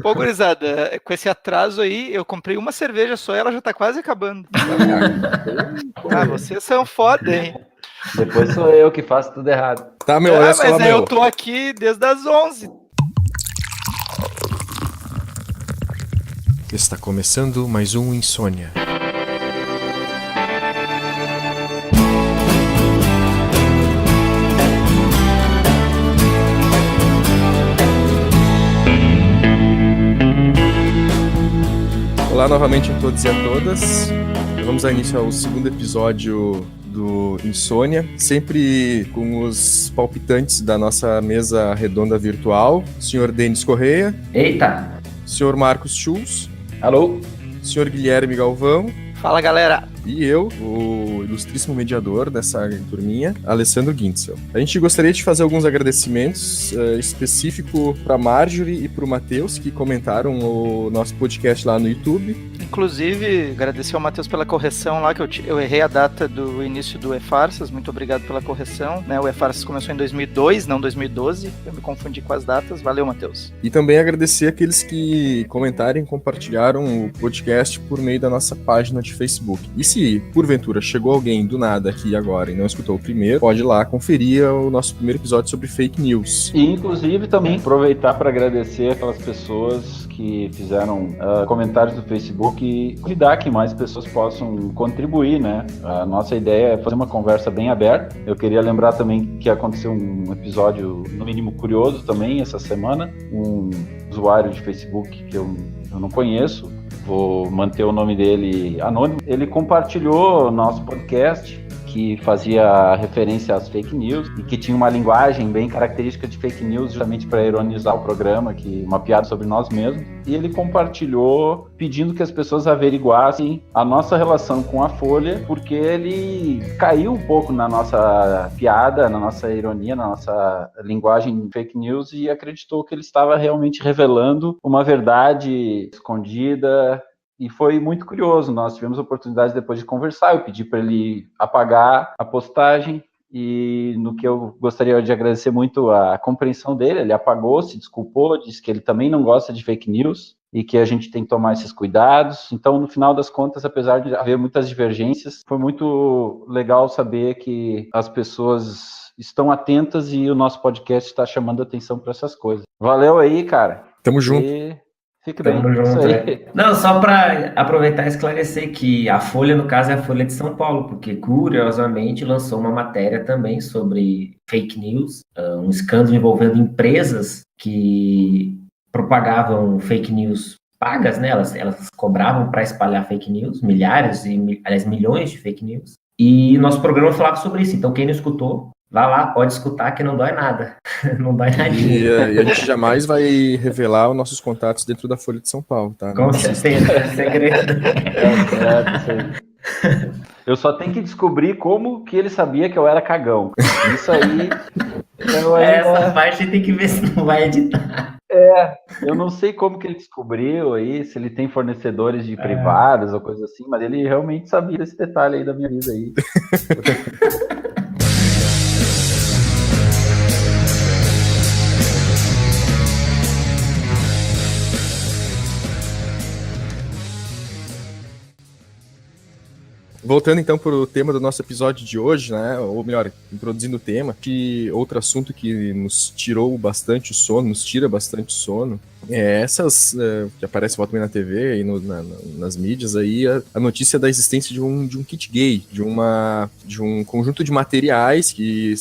Pô, gurizada, com esse atraso aí, eu comprei uma cerveja só e ela já tá quase acabando. Ah, vocês são foda, hein? Depois sou eu que faço tudo errado. Tá, meu, olha só, Mas aí eu meu. tô aqui desde as 11. Está começando mais um Insônia. Olá novamente a todos e a todas. Vamos dar início ao segundo episódio do Insônia, sempre com os palpitantes da nossa mesa redonda virtual, senhor Denis Correia. Eita! Senhor Marcos Schulz. Alô? Senhor Guilherme Galvão. Fala, galera. E eu, o ilustríssimo mediador dessa turminha, Alessandro Gintzel. A gente gostaria de fazer alguns agradecimentos específicos para Marjorie e para o Matheus, que comentaram o nosso podcast lá no YouTube. Inclusive, agradecer ao Matheus pela correção lá, que eu errei a data do início do E-Farsas. Muito obrigado pela correção. Né? O E-Farsas começou em 2002, não 2012. Eu me confundi com as datas. Valeu, Matheus. E também agradecer aqueles que comentaram e compartilharam o podcast por meio da nossa página de Facebook. E se, porventura, chegou alguém do nada aqui agora e não escutou o primeiro, pode ir lá conferir o nosso primeiro episódio sobre fake news. E, inclusive, também aproveitar para agradecer aquelas pessoas que fizeram comentários no Facebook e convidar que mais pessoas possam contribuir, né? A nossa ideia é fazer uma conversa bem aberta. Eu queria lembrar também que aconteceu um episódio, no mínimo curioso também, essa semana. Um usuário de Facebook que eu não conheço, vou manter o nome dele anônimo, ele compartilhou nosso podcast que fazia referência às fake news e que tinha uma linguagem bem característica de fake news, justamente para ironizar o programa, uma piada sobre nós mesmos. E ele compartilhou pedindo que as pessoas averiguassem a nossa relação com a Folha, porque ele caiu um pouco na nossa piada, na nossa ironia, na nossa linguagem fake news e acreditou que ele estava realmente revelando uma verdade escondida. E foi muito curioso, nós tivemos a oportunidade depois de conversar, eu pedi para ele apagar a postagem e no que eu gostaria de agradecer muito a compreensão dele, ele apagou, se desculpou, disse que ele também não gosta de fake news e que a gente tem que tomar esses cuidados. Então, no final das contas, apesar de haver muitas divergências, foi muito legal saber que as pessoas estão atentas e o nosso podcast está chamando atenção para essas coisas. Valeu aí, cara. Tamo junto. Fique bem. Tamo junto, Não, só para aproveitar e esclarecer que a Folha, no caso, é a Folha de São Paulo, porque, curiosamente, lançou uma matéria também sobre fake news, um escândalo envolvendo empresas que propagavam fake news pagas, né? Elas cobravam para espalhar fake news, milhares, aliás, milhões de fake news. E nosso programa falava sobre isso, então quem não escutou, vá lá, pode escutar que não dói nada. Não dói nadinha. E a gente jamais vai revelar os nossos contatos dentro da Folha de São Paulo, tá? Com certeza, é segredo. Eu só tenho que descobrir como que ele sabia que eu era cagão. Isso aí... Essa parte tem que ver se não vai editar. Eu não sei como que ele descobriu aí, se ele tem fornecedores de privadas ou coisa assim, mas ele realmente sabia desse detalhe aí da minha vida aí. Voltando então para o tema do nosso episódio de hoje, né? Ou melhor, introduzindo o tema, que outro assunto que nos tirou bastante o sono, nos tira bastante sono, essas que aparecem volta na TV e nas mídias aí, a notícia da existência de um kit gay, de um conjunto de materiais que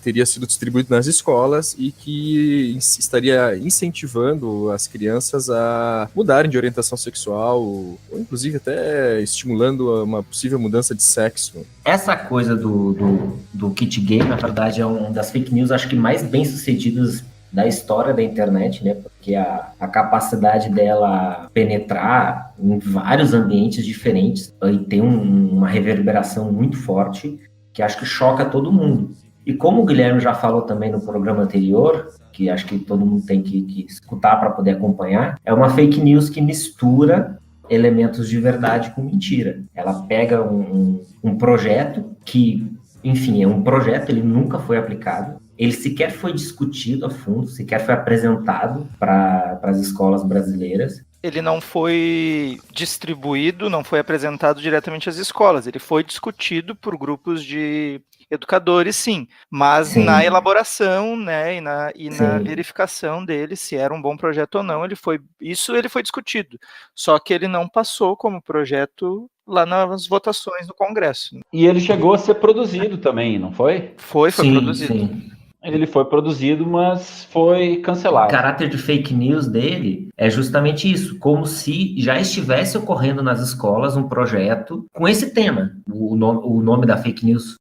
teria sido distribuído nas escolas e que estaria incentivando as crianças a mudarem de orientação sexual, ou inclusive até estimulando uma possível mudança de sexo. Essa coisa do kit gay, na verdade, é uma das fake news, acho que mais bem sucedidas da história da internet, né? Porque a capacidade dela penetrar em vários ambientes diferentes e tem uma reverberação muito forte que acho que choca todo mundo. E como o Guilherme já falou também no programa anterior, que acho que todo mundo tem que escutar para poder acompanhar, é uma fake news que mistura elementos de verdade com mentira. Ela pega um projeto que, enfim, é um projeto, ele nunca foi aplicado. ele sequer foi discutido a fundo, sequer foi apresentado para as escolas brasileiras. Ele não foi distribuído, não foi apresentado diretamente às escolas, ele foi discutido por grupos de educadores, sim, mas Sim. na elaboração, né, e na Sim. verificação dele, se era um bom projeto ou não, ele foi discutido, só que ele não passou como projeto lá nas votações do Congresso. E ele chegou a ser produzido também, não foi? Foi Sim, produzido. sim. Ele foi produzido, mas foi cancelado. O caráter de fake news dele é justamente isso, como se já estivesse ocorrendo nas escolas um projeto com esse tema. O nome da fake news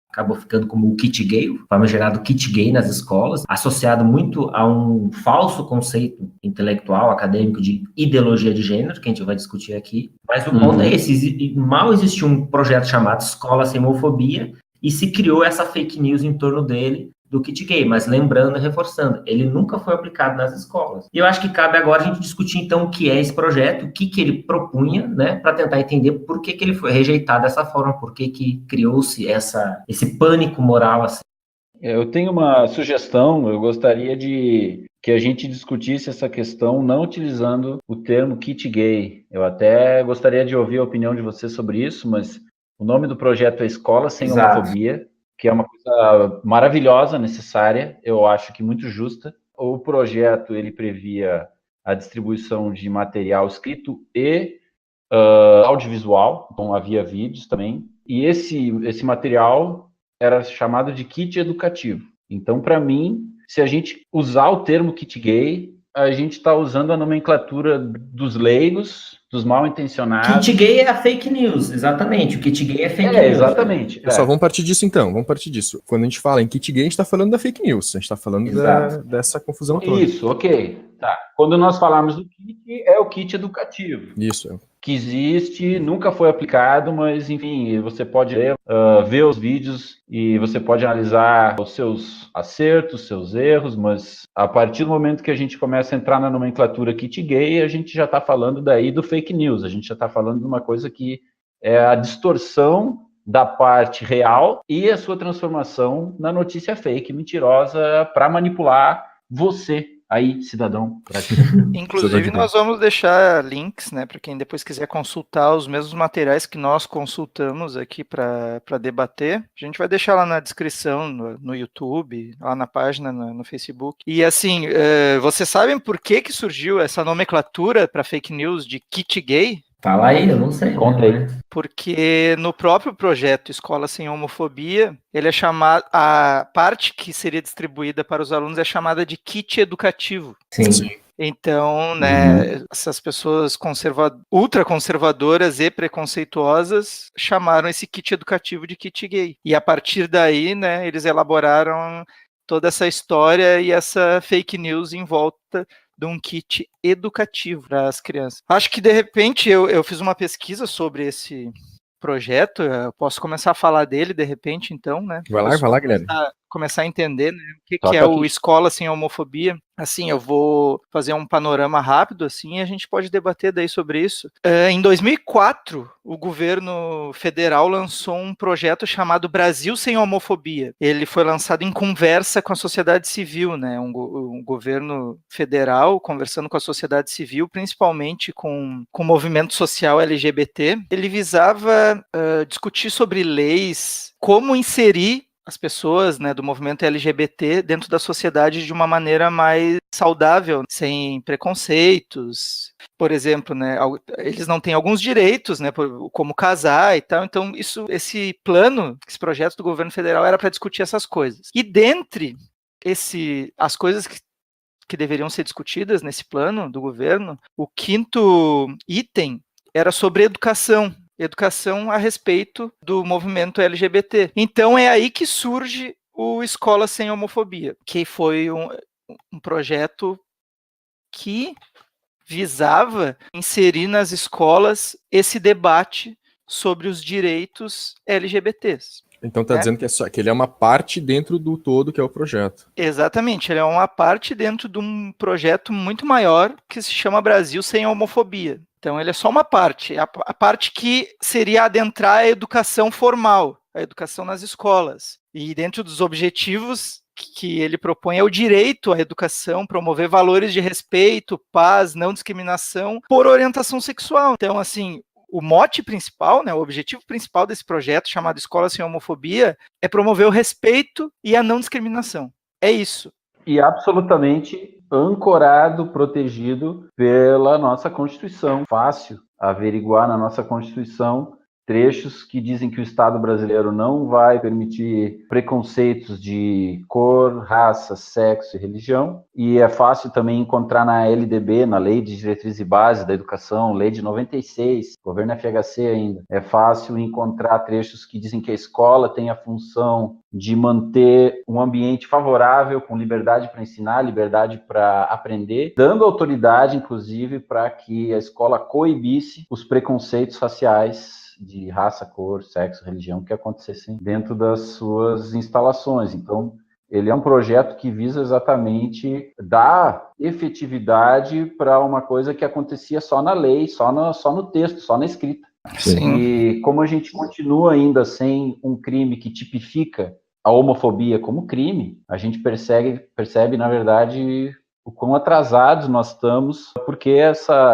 acabou ficando como o kit gay, o famigerado kit gay nas escolas, associado muito a um falso conceito intelectual, acadêmico de ideologia de gênero, que a gente vai discutir aqui. Mas o ponto é esse, mal existiu um projeto chamado Escola Sem Homofobia, e se criou essa fake news em torno dele, do kit gay, mas lembrando e reforçando, ele nunca foi aplicado nas escolas. E eu acho que cabe agora a gente discutir, então, o que é esse projeto, o que ele propunha, né, para tentar entender por que ele foi rejeitado dessa forma, por que criou-se esse pânico moral assim. Eu tenho uma sugestão, eu gostaria de que a gente discutisse essa questão não utilizando o termo kit gay. Eu até gostaria de ouvir a opinião de você sobre isso, mas o nome do projeto é Escola Sem Homofobia, que é uma coisa maravilhosa, necessária, eu acho que muito justa. O projeto, ele previa a distribuição de material escrito e audiovisual, então havia vídeos também, e esse material era chamado de kit educativo. Então, para mim, se a gente usar o termo kit gay, a gente está usando a nomenclatura dos leigos, dos mal intencionados. Kit gay é a fake news, exatamente. O kit gay é fake news. Exatamente. Pessoal, vamos partir disso então, Quando a gente fala em kit gay, a gente está falando da fake news, a gente está falando dessa confusão toda. Isso, ok. Tá. Quando nós falamos do kit, é o kit educativo. Isso. Que existe, nunca foi aplicado, mas enfim, você pode ver os vídeos e você pode analisar os seus acertos, seus erros, mas a partir do momento que a gente começa a entrar na nomenclatura kit gay, a gente já está falando daí do fake news, a gente já está falando de uma coisa que é a distorção da parte real e a sua transformação na notícia fake, mentirosa, para manipular você. Aí, cidadão. Inclusive, nós vamos deixar links, né, para quem depois quiser consultar os mesmos materiais que nós consultamos aqui para debater. A gente vai deixar lá na descrição, no YouTube, lá na página, no Facebook. E assim, vocês sabem por que surgiu essa nomenclatura para fake news de kit gay? Fala aí, eu não sei. Conta aí. Porque no próprio projeto Escola Sem Homofobia, ele é chamado, a parte que seria distribuída para os alunos é chamada de kit educativo. Sim. Então, né, essas pessoas ultraconservadoras e preconceituosas chamaram esse kit educativo de kit gay. E a partir daí, né, eles elaboraram toda essa história e essa fake news em volta de um kit educativo para as crianças. Acho que, de repente, eu fiz uma pesquisa sobre esse projeto, eu posso começar a falar dele, de repente, então, né? Vai lá, Guilherme. Começar a entender, né, o que é o Escola Sem Homofobia. Assim, eu vou fazer um panorama rápido, assim, e a gente pode debater daí sobre isso. Em 2004, o governo federal lançou um projeto chamado Brasil Sem Homofobia. Ele foi lançado em conversa com a sociedade civil, né? Um governo federal conversando com a sociedade civil, principalmente com o movimento social LGBT. Ele visava discutir sobre leis, como inserir as pessoas, né, do movimento LGBT dentro da sociedade de uma maneira mais saudável, sem preconceitos. Por exemplo, né, eles não têm alguns direitos, né, como casar e tal. Então, esse projeto do governo federal era para discutir essas coisas. E dentre as coisas que deveriam ser discutidas nesse plano do governo, o quinto item era sobre educação a respeito do movimento LGBT. Então é aí que surge o Escola Sem Homofobia, que foi um projeto que visava inserir nas escolas esse debate sobre os direitos LGBTs. Então está dizendo que ele é uma parte dentro do todo que é o projeto. Exatamente, ele é uma parte dentro de um projeto muito maior que se chama Brasil Sem Homofobia. Então ele é só uma parte, a parte que seria adentrar a educação formal, a educação nas escolas. E dentro dos objetivos que ele propõe é o direito à educação, promover valores de respeito, paz, não discriminação por orientação sexual. Então, assim, o mote principal, né, o objetivo principal desse projeto, chamado Escola Sem Homofobia, é promover o respeito e a não discriminação. É isso. E absolutamente ancorado, protegido pela nossa Constituição. Fácil averiguar na nossa Constituição trechos que dizem que o Estado brasileiro não vai permitir preconceitos de cor, raça, sexo e religião. E é fácil também encontrar na LDB, na Lei de Diretrizes e Bases da Educação, Lei de 96, governo FHC ainda. É fácil encontrar trechos que dizem que a escola tem a função de manter um ambiente favorável, com liberdade para ensinar, liberdade para aprender, dando autoridade, inclusive, para que a escola coibisse os preconceitos raciais de raça, cor, sexo, religião que acontecessem dentro das suas instalações. Então, ele é um projeto que visa exatamente dar efetividade para uma coisa que acontecia só na lei, só no texto, só na escrita. Sim. E como a gente continua ainda sem um crime que tipifica a homofobia como crime, a gente percebe, na verdade, o quão atrasados nós estamos, porque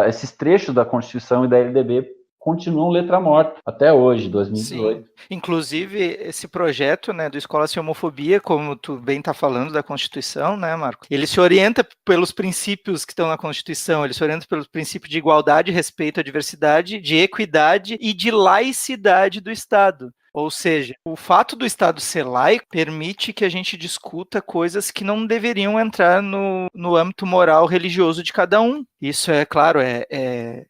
esses trechos da Constituição e da LDB continuam letra morta até hoje, 2018. Sim. Inclusive, esse projeto, né, do Escola Sem Homofobia, como tu bem está falando da Constituição, né, Marco? Ele se orienta pelos princípios que estão na Constituição, ele se orienta pelos princípios de igualdade, respeito à diversidade, de equidade e de laicidade do Estado. Ou seja, o fato do Estado ser laico permite que a gente discuta coisas que não deveriam entrar no âmbito moral religioso de cada um. Isso é, claro, é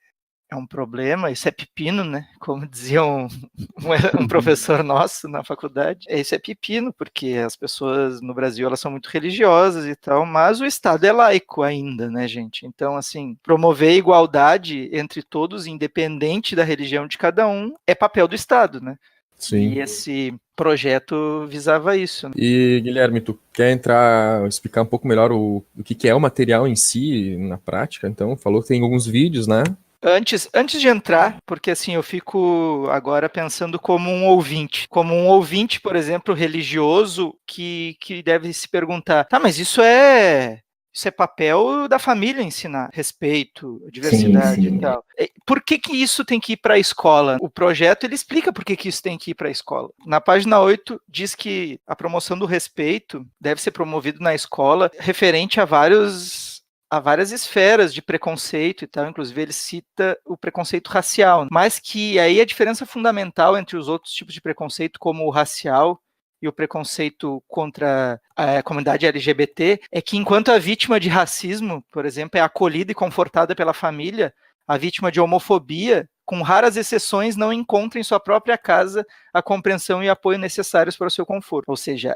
um problema, isso é pepino, né? Como dizia um professor nosso na faculdade. Isso é pepino, porque as pessoas no Brasil elas são muito religiosas e tal, mas o Estado é laico ainda, né, gente? Então, assim, promover a igualdade entre todos, independente da religião de cada um, é papel do Estado, né? Sim. E esse projeto visava isso. Né? E, Guilherme, tu quer explicar um pouco melhor o que é o material em si, na prática? Então, falou que tem alguns vídeos, né? Antes de entrar, porque assim, eu fico agora pensando como um ouvinte, por exemplo, religioso, que deve se perguntar, tá, mas isso é papel da família ensinar respeito, diversidade Sim. e tal. Por que isso tem que ir para a escola? O projeto, ele explica por que isso tem que ir para a escola. Na página 8, diz que a promoção do respeito deve ser promovido na escola referente a várias esferas de preconceito e tal, inclusive ele cita o preconceito racial, mas que aí a diferença fundamental entre os outros tipos de preconceito, como o racial e o preconceito contra a comunidade LGBT, é que enquanto a vítima de racismo, por exemplo, é acolhida e confortada pela família, a vítima de homofobia, com raras exceções, não encontra em sua própria casa a compreensão e apoio necessários para o seu conforto. Ou seja,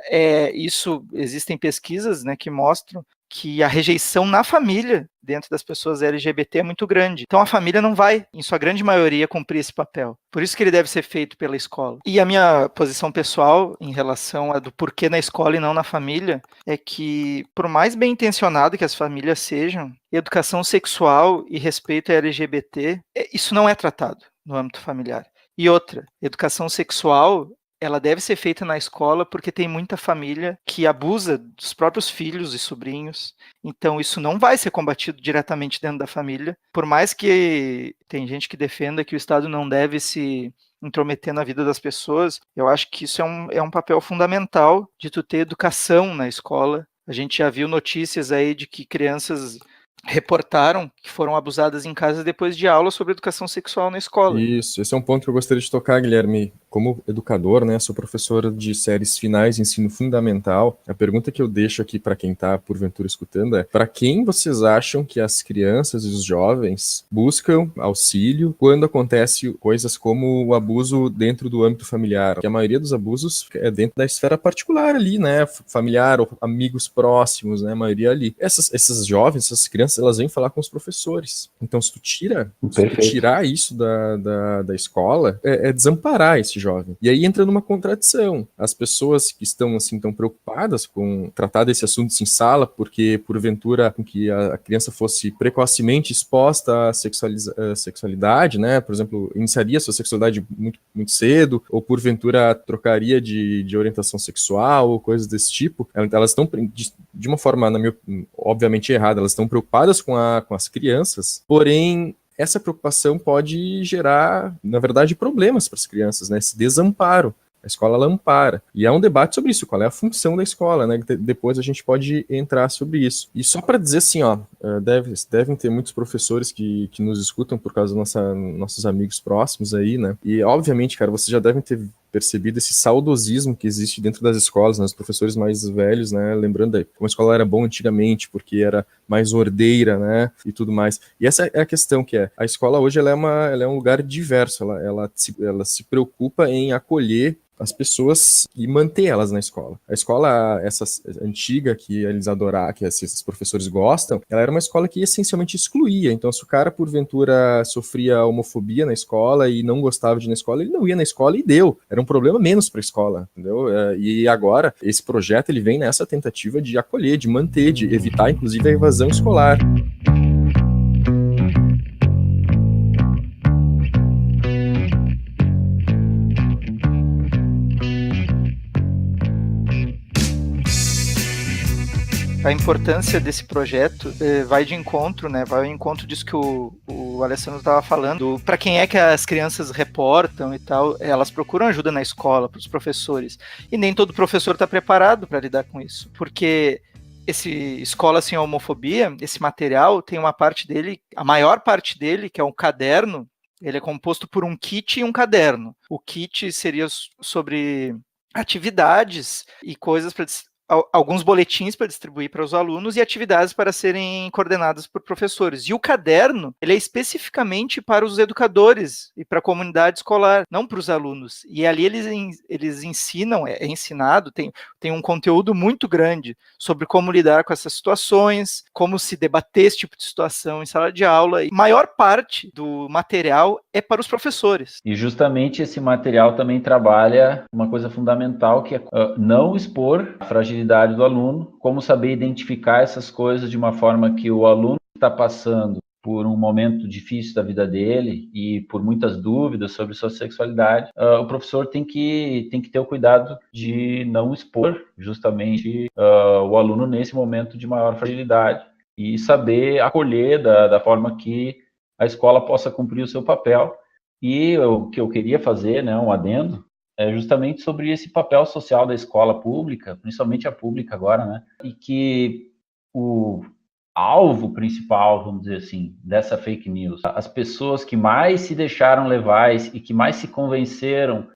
existem pesquisas, né, que mostram que a rejeição na família, dentro das pessoas LGBT, é muito grande. Então a família não vai, em sua grande maioria, cumprir esse papel. Por isso que ele deve ser feito pela escola. E a minha posição pessoal, em relação a do porquê na escola e não na família, é que, por mais bem intencionado que as famílias sejam, educação sexual e respeito a LGBT, isso não é tratado no âmbito familiar. E outra, educação sexual, ela deve ser feita na escola porque tem muita família que abusa dos próprios filhos e sobrinhos. Então isso não vai ser combatido diretamente dentro da família. Por mais que tem gente que defenda que o Estado não deve se intrometer na vida das pessoas, eu acho que isso é um papel fundamental de tu ter educação na escola. A gente já viu notícias aí de que crianças reportaram que foram abusadas em casa depois de aula sobre educação sexual na escola. Isso, esse é um ponto que eu gostaria de tocar, Guilherme. Como educador, né, sou professor de séries finais, ensino fundamental. A pergunta que eu deixo aqui para quem está porventura escutando é: para quem vocês acham que as crianças e os jovens buscam auxílio quando acontece coisas como o abuso dentro do âmbito familiar? Porque a maioria dos abusos é dentro da esfera particular ali, né, familiar ou amigos próximos, né, a maioria ali. Essas jovens, essas crianças, elas vêm falar com os professores. Então, se tu tirar isso da escola, é desamparar esse jovem. jovem. E aí entra numa contradição. As pessoas que estão assim tão preocupadas com tratar desse assunto em sala, porque porventura que a criança fosse precocemente exposta à sexualidade, né? Por exemplo, iniciaria sua sexualidade muito, muito cedo, ou porventura trocaria de orientação sexual, ou coisas desse tipo. Elas estão, de uma forma, obviamente errada, elas estão preocupadas com as crianças, porém essa preocupação pode gerar, na verdade, problemas para as crianças, né? Esse desamparo. A escola ela ampara. E há um debate sobre isso, qual é a função da escola, né? Depois a gente pode entrar sobre isso. E só para dizer assim, ó, devem ter muitos professores que nos escutam por causa dos nossos amigos próximos aí, né? E, obviamente, cara, vocês já devem ter percebido esse saudosismo que existe dentro das escolas, né? Os professores mais velhos, né? Lembrando aí como a escola era bom antigamente, porque era mais ordeira, né? E tudo mais. E essa é a questão, que é, a escola hoje ela é um lugar diverso, ela se preocupa em acolher as pessoas e manter elas na escola. A escola, essa antiga que eles adoraram, que esses professores gostam, ela era uma escola que essencialmente excluía. Então, se o cara, porventura, sofria homofobia na escola e não gostava de ir na escola, ele não ia na escola e deu. Era um problema menos para a escola, entendeu? E agora, esse projeto, ele vem nessa tentativa de acolher, de manter, de evitar, inclusive, a evasão escolar. A importância desse projeto vai de encontro, né? Vai ao encontro disso que o Alessandro estava falando. Para quem é que as crianças reportam e tal, elas procuram ajuda na escola, para os professores. E nem todo professor está preparado para lidar com isso. Porque esse Escola Sem Homofobia, esse material, tem uma parte dele, a maior parte dele, que é um caderno, ele é composto por um kit e um caderno. O kit seria sobre atividades e coisas para alguns boletins para distribuir para os alunos e atividades para serem coordenadas por professores. E o caderno, ele é especificamente para os educadores e para a comunidade escolar, não para os alunos. E ali eles ensinam, é ensinado, tem um conteúdo muito grande sobre como lidar com essas situações, como se debater esse tipo de situação em sala de aula. E a maior parte do material é para os professores. E justamente esse material também trabalha uma coisa fundamental, que é não expor a fragilidade do aluno, como saber identificar essas coisas de uma forma que o aluno que está passando por um momento difícil da vida dele e por muitas dúvidas sobre sua sexualidade, o professor tem que ter o cuidado de não expor justamente o aluno nesse momento de maior fragilidade e saber acolher da forma que a escola possa cumprir o seu papel. E o que eu queria fazer, né, um adendo, é justamente sobre esse papel social da escola pública, principalmente a pública agora, né? E que o alvo principal, vamos dizer assim, dessa fake news, as pessoas que mais se deixaram levar e que mais se convenceram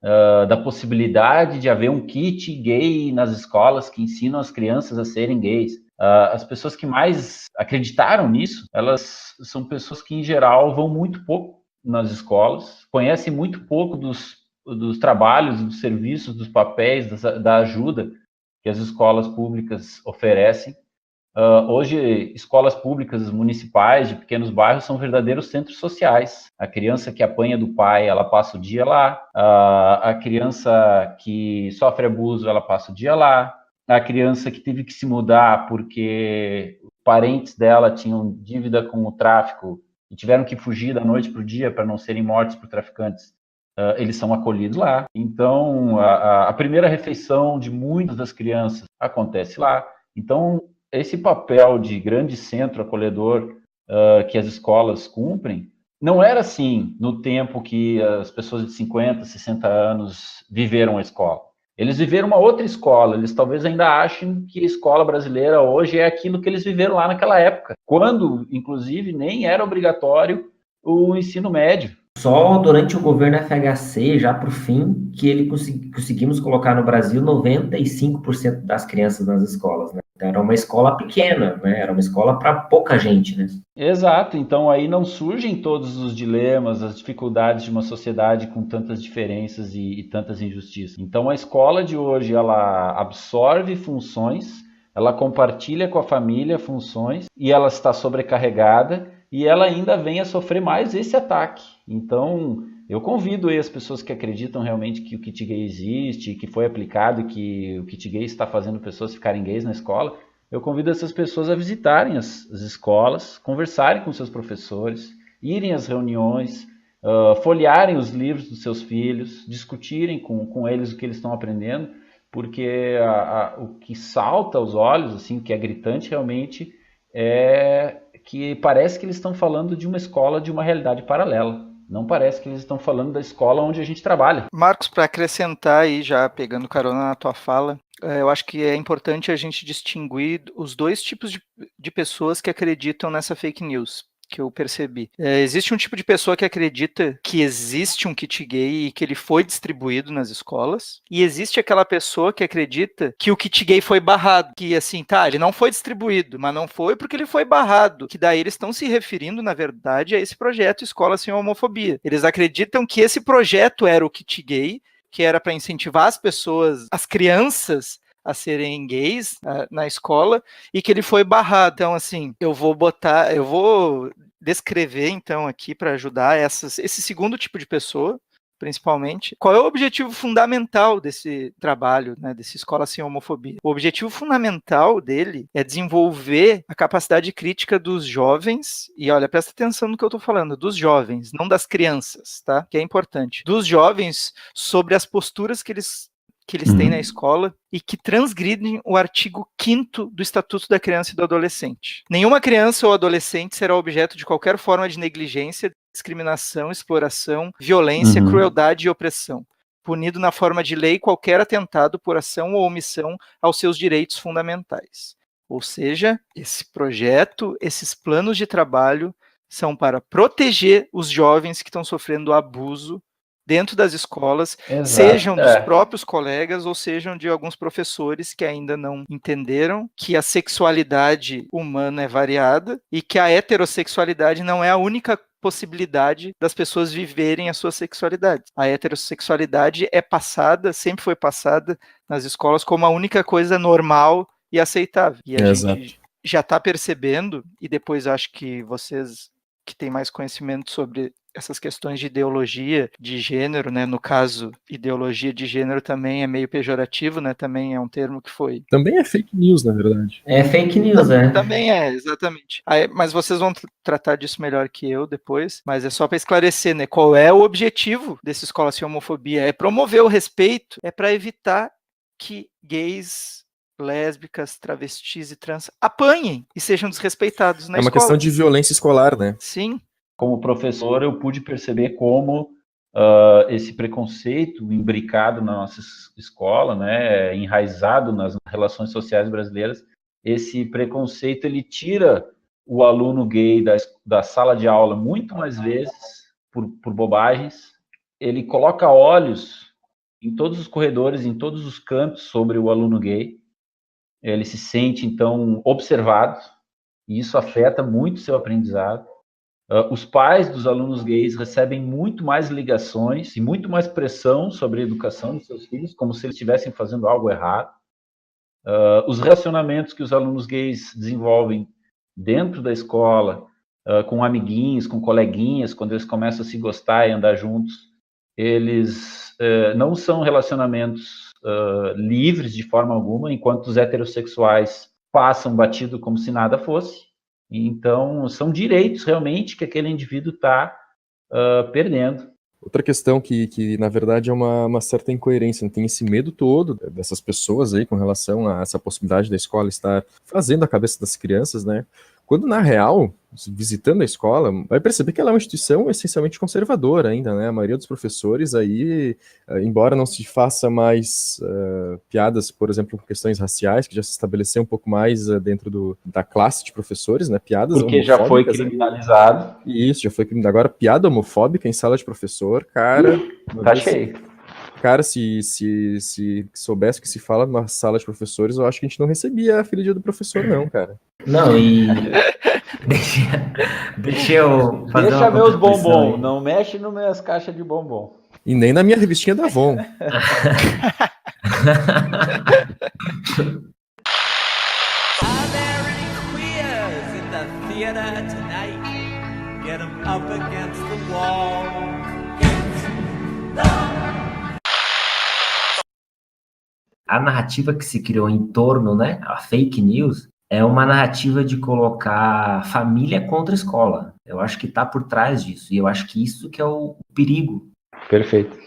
da possibilidade de haver um kit gay nas escolas que ensinam as crianças a serem gays, as pessoas que mais acreditaram nisso, elas são pessoas que, em geral, vão muito pouco nas escolas, conhecem muito pouco dos trabalhos, dos serviços, dos papéis, da ajuda que as escolas públicas oferecem. Hoje, escolas públicas municipais de pequenos bairros são verdadeiros centros sociais. A criança que apanha do pai, ela passa o dia lá. A criança que sofre abuso, ela passa o dia lá. A criança que teve que se mudar porque parentes dela tinham dívida com o tráfico e tiveram que fugir da noite para o dia para não serem mortos por traficantes, eles são acolhidos lá. Então, a primeira refeição de muitas das crianças acontece lá. Então, esse papel de grande centro acolhedor que as escolas cumprem, não era assim no tempo que as pessoas de 50, 60 anos viveram a escola. Eles viveram uma outra escola, eles talvez ainda achem que a escola brasileira hoje é aquilo que eles viveram lá naquela época, quando, inclusive, nem era obrigatório o ensino médio. Só durante o governo FHC, já para o fim, que ele conseguimos colocar no Brasil 95% das crianças nas escolas, né? Então, era uma escola pequena, né? Era uma escola para pouca gente, né? Exato, então aí não surgem todos os dilemas, as dificuldades de uma sociedade com tantas diferenças e tantas injustiças. Então a escola de hoje, ela absorve funções, ela compartilha com a família funções e ela está sobrecarregada, e ela ainda vem a sofrer mais esse ataque. Então, Eu convido aí as pessoas que acreditam realmente que o kit gay existe, que foi aplicado e que o kit gay está fazendo pessoas ficarem gays na escola, eu convido essas pessoas a visitarem as escolas, conversarem com seus professores, irem às reuniões, folhearem os livros dos seus filhos, discutirem com eles o que eles estão aprendendo, porque o que salta aos olhos, assim, o que é gritante realmente, é que parece que eles estão falando de uma escola de uma realidade paralela. Não parece que eles estão falando da escola onde a gente trabalha. Marcos, para acrescentar aí, já pegando carona na tua fala, eu acho que é importante a gente distinguir os dois tipos de pessoas que acreditam nessa fake news, que eu percebi. Existe um tipo de pessoa que acredita que existe um kit gay e que ele foi distribuído nas escolas, e existe aquela pessoa que acredita que o kit gay foi barrado, que assim, tá, ele não foi distribuído, mas não foi porque ele foi barrado, que daí eles estão se referindo, na verdade, a esse projeto Escola Sem Homofobia. Eles acreditam que esse projeto era o kit gay, que era para incentivar as pessoas, as crianças, a serem gays na escola, e que ele foi barrado. Então, assim, eu vou descrever, então, aqui para ajudar esse segundo tipo de pessoa, principalmente. Qual é o objetivo fundamental desse trabalho, né, desse Escola Sem Homofobia? O objetivo fundamental dele é desenvolver a capacidade crítica dos jovens, e olha, presta atenção no que eu estou falando, dos jovens, não das crianças, tá? Que é importante. Dos jovens sobre as posturas que eles têm na escola e que transgridem o artigo 5º do Estatuto da Criança e do Adolescente. Nenhuma criança ou adolescente será objeto de qualquer forma de negligência, discriminação, exploração, violência, crueldade e opressão, punido na forma de lei qualquer atentado por ação ou omissão aos seus direitos fundamentais. Ou seja, esse projeto, esses planos de trabalho são para proteger os jovens que estão sofrendo abuso dentro das escolas, sejam dos próprios colegas ou sejam de alguns professores que ainda não entenderam que a sexualidade humana é variada e que a heterossexualidade não é a única possibilidade das pessoas viverem a sua sexualidade. A heterossexualidade é passada, sempre foi passada nas escolas como a única coisa normal e aceitável. E a gente já está percebendo, e depois acho que vocês que têm mais conhecimento sobre essas questões de ideologia de gênero, né? No caso, ideologia de gênero também é meio pejorativo, né? Também é um termo que foi... Também é fake news, na verdade. É fake news, Também é, exatamente. Mas vocês vão tratar disso melhor que eu depois, mas é só para esclarecer, né? Qual é o objetivo dessa Escola Sem Homofobia? É promover o respeito, é para evitar que gays, lésbicas, travestis e trans apanhem e sejam desrespeitados na escola. É uma questão de violência escolar, né? Sim. Como professor, eu pude perceber como esse preconceito imbricado na nossa escola, né, enraizado nas relações sociais brasileiras, esse preconceito ele tira o aluno gay da sala de aula muito mais vezes por bobagens, ele coloca olhos em todos os corredores, em todos os cantos sobre o aluno gay, ele se sente, então, observado, e isso afeta muito o seu aprendizado. Os pais dos alunos gays recebem muito mais ligações e muito mais pressão sobre a educação dos seus filhos, como se eles estivessem fazendo algo errado. Os relacionamentos que os alunos gays desenvolvem dentro da escola, com amiguinhos, com coleguinhas, quando eles começam a se gostar e andar juntos, eles não são relacionamentos livres de forma alguma, enquanto os heterossexuais passam batido como se nada fosse. Então, são direitos realmente que aquele indivíduo está perdendo. Outra questão que na verdade é uma certa incoerência, né? Tem esse medo todo dessas pessoas aí com relação a essa possibilidade da escola estar fazendo a cabeça das crianças, né? Quando na real, visitando a escola, vai perceber que ela é uma instituição essencialmente conservadora ainda, né? A maioria dos professores aí, embora não se faça mais piadas, por exemplo, com questões raciais, que já se estabeleceu um pouco mais dentro da classe de professores, né? Piadas porque já foi criminalizado. Né? Isso, já foi criminalizado. Agora, piada homofóbica em sala de professor, cara... Tá cheio. Cara, se soubesse o que se fala numa sala de professores, eu acho que a gente não recebia a filha do professor, não, cara. Não, e... deixa eu fazer Deixa meus bombons, não mexe nas minhas caixas de bombom. E nem na minha revistinha da Avon. Get 'em up against the wall. A narrativa que se criou em torno, né, a fake news, é uma narrativa de colocar família contra escola. Eu acho que está por trás disso, e eu acho que isso que é o perigo. Perfeito.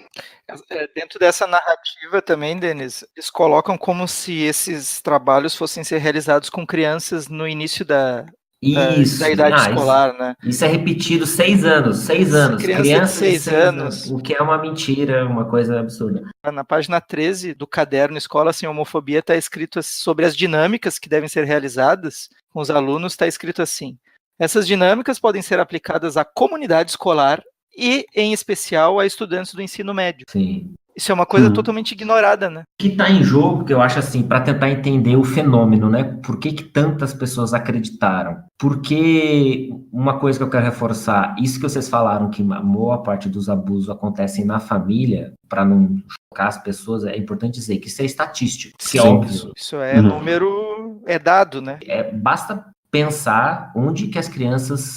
Dentro dessa narrativa também, Denis, eles colocam como se esses trabalhos fossem ser realizados com crianças no início da idade escolar, né? Isso é repetido 6 anos, 6 anos. Criança de 6 anos. O que é uma mentira, uma coisa absurda. Na página 13 do caderno Escola Sem Homofobia está escrito sobre as dinâmicas que devem ser realizadas com os alunos, está escrito assim: essas dinâmicas podem ser aplicadas à comunidade escolar e, em especial, a estudantes do ensino médio. Sim. Isso é uma coisa totalmente ignorada, né? O que está em jogo, que eu acho assim, para tentar entender o fenômeno, né? Por que tantas pessoas acreditaram? Porque uma coisa que eu quero reforçar, isso que vocês falaram, que a maior parte dos abusos acontecem na família, para não chocar as pessoas, é importante dizer que isso é estatístico. Sim, é óbvio. Isso é número, é dado, né? Basta pensar onde que as crianças,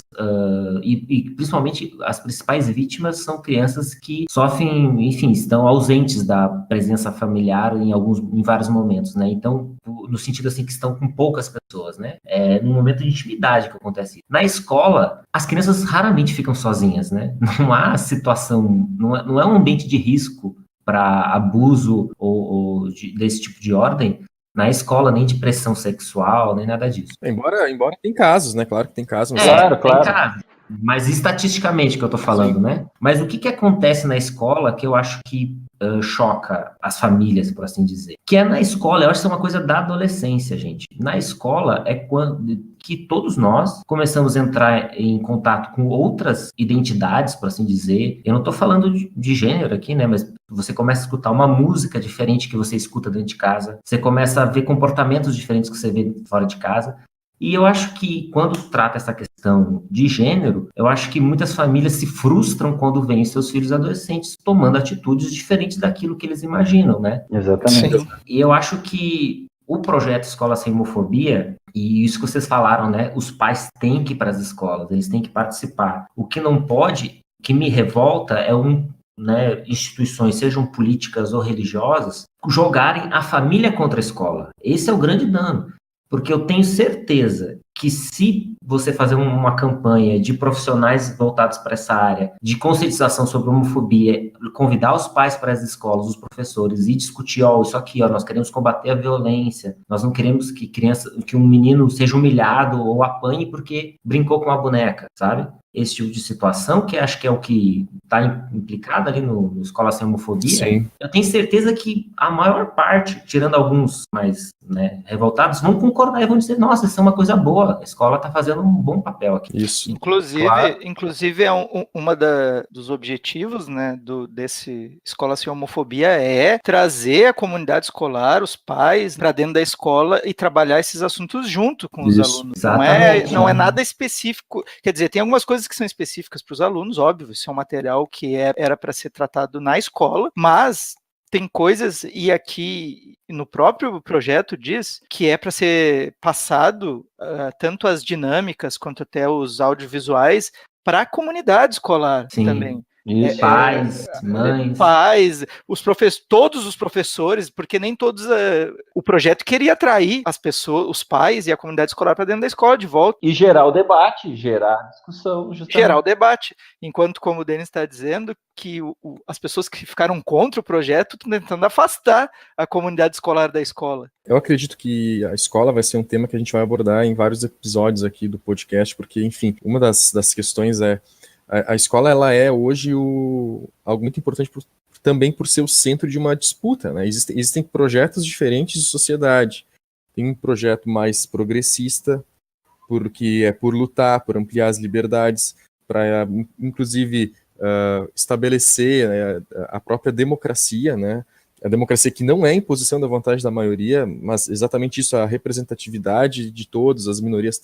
e principalmente as principais vítimas são crianças que sofrem, enfim, estão ausentes da presença familiar em vários momentos, né? Então, no sentido assim que estão com poucas pessoas, né? É num momento de intimidade que acontece isso. Na escola, as crianças raramente ficam sozinhas, né? Não há situação, não é um ambiente de risco para abuso ou desse tipo de ordem na escola, nem de pressão sexual, nem nada disso. Embora tem casos, né? Claro que tem casos. Mas Claro. Tem casos. Mas estatisticamente que eu tô falando, sim, né? Mas o que acontece na escola que eu acho que choca as famílias, por assim dizer? Que é na escola, eu acho que isso é uma coisa da adolescência, gente. Na escola é quando que todos nós começamos a entrar em contato com outras identidades, por assim dizer. Eu não tô falando de gênero aqui, né? Mas você começa a escutar uma música diferente que você escuta dentro de casa. Você começa a ver comportamentos diferentes que você vê fora de casa. E eu acho que quando trata essa questão de gênero, eu acho que muitas famílias se frustram quando veem seus filhos adolescentes tomando atitudes diferentes daquilo que eles imaginam, né? Exatamente. Sim. E eu acho que o projeto Escola Sem Homofobia, e isso que vocês falaram, né? Os pais têm que ir para as escolas, eles têm que participar. O que não pode, o que me revolta é né, instituições, sejam políticas ou religiosas, jogarem a família contra a escola. Esse é o grande dano. Porque eu tenho certeza que se você fazer uma campanha de profissionais voltados para essa área, de conscientização sobre homofobia, convidar os pais para as escolas, os professores, e discutir, isso aqui, nós queremos combater a violência, nós não queremos que um menino seja humilhado ou apanhe porque brincou com uma boneca, sabe? Esse tipo de situação, que acho que é o que está implicado ali no Escola Sem Homofobia. Sim. Eu tenho certeza que a maior parte, tirando alguns mais, né, revoltados, vão concordar e vão dizer, nossa, isso é uma coisa boa, a escola está fazendo um bom papel aqui. Isso. Inclusive uma dos objetivos, né, desse Escola Sem Homofobia é trazer a comunidade escolar, os pais, para dentro da escola e trabalhar esses assuntos junto com os alunos. Não é nada específico, quer dizer, tem algumas coisas que são específicas para os alunos, óbvio, isso é um material que era para ser tratado na escola, mas tem coisas, e aqui no próprio projeto diz que é para ser passado tanto as dinâmicas quanto até os audiovisuais para a comunidade escolar. Sim. Também. Isso, pais, mães. Pais, todos os professores, porque nem todos. O projeto queria atrair as pessoas, os pais e a comunidade escolar para dentro da escola de volta. E gerar o debate, gerar discussão. Justamente. Gerar o debate. Enquanto, como o Denis está dizendo, que as pessoas que ficaram contra o projeto estão tentando afastar a comunidade escolar da escola. Eu acredito que a escola vai ser um tema que a gente vai abordar em vários episódios aqui do podcast, porque, enfim, uma das questões é a escola, ela é hoje algo muito importante também por ser o centro de uma disputa, né? Existem projetos diferentes de sociedade. Tem um projeto mais progressista, porque é por lutar, por ampliar as liberdades, para, inclusive, estabelecer, né, a própria democracia, né? A democracia que não é a imposição da vontade da maioria, mas exatamente isso, a representatividade de todos, as minorias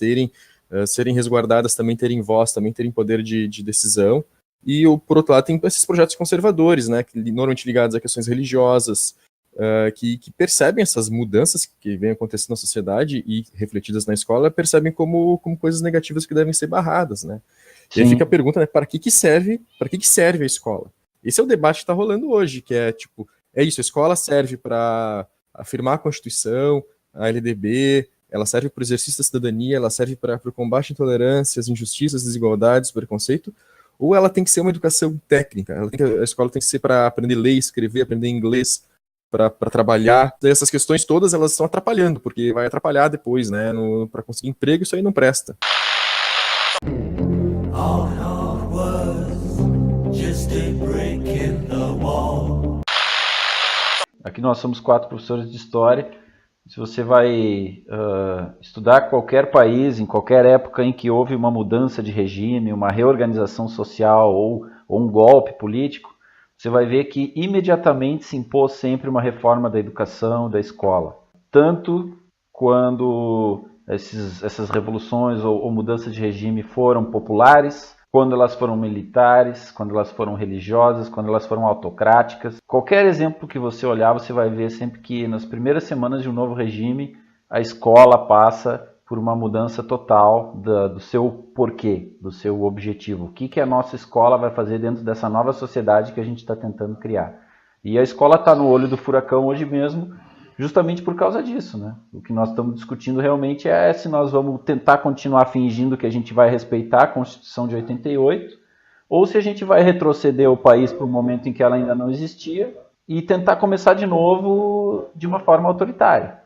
serem resguardadas, também terem voz, também terem poder de decisão. E, por outro lado, tem esses projetos conservadores, né, que normalmente ligados a questões religiosas, que percebem essas mudanças que vêm acontecendo na sociedade e refletidas na escola, percebem como coisas negativas que devem ser barradas, né? Sim. E aí fica a pergunta, né, para que serve a escola? Esse é o debate que está rolando hoje, que é tipo, é isso, a escola serve para afirmar a Constituição, a LDB, ela serve para o exercício da cidadania, ela serve para o combate à intolerância, às injustiças, desigualdades, preconceito, ou ela tem que ser uma educação técnica, a escola tem que ser para aprender a ler, escrever, aprender inglês, para trabalhar. Essas questões todas, elas estão atrapalhando, porque vai atrapalhar depois, né, para conseguir emprego, isso aí não presta. Aqui nós somos 4 professores de história. Se você vai estudar qualquer país, em qualquer época em que houve uma mudança de regime, uma reorganização social ou um golpe político, você vai ver que imediatamente se impôs sempre uma reforma da educação, da escola. Tanto quando essas revoluções ou mudanças de regime foram populares, quando elas foram militares, quando elas foram religiosas, quando elas foram autocráticas. Qualquer exemplo que você olhar, você vai ver sempre que nas primeiras semanas de um novo regime, a escola passa por uma mudança total do seu porquê, do seu objetivo. O que a nossa escola vai fazer dentro dessa nova sociedade que a gente está tentando criar. E a escola está no olho do furacão hoje mesmo, justamente por causa disso, né? O que nós estamos discutindo realmente é se nós vamos tentar continuar fingindo que a gente vai respeitar a Constituição de 88, ou se a gente vai retroceder o país para um momento em que ela ainda não existia e tentar começar de novo de uma forma autoritária,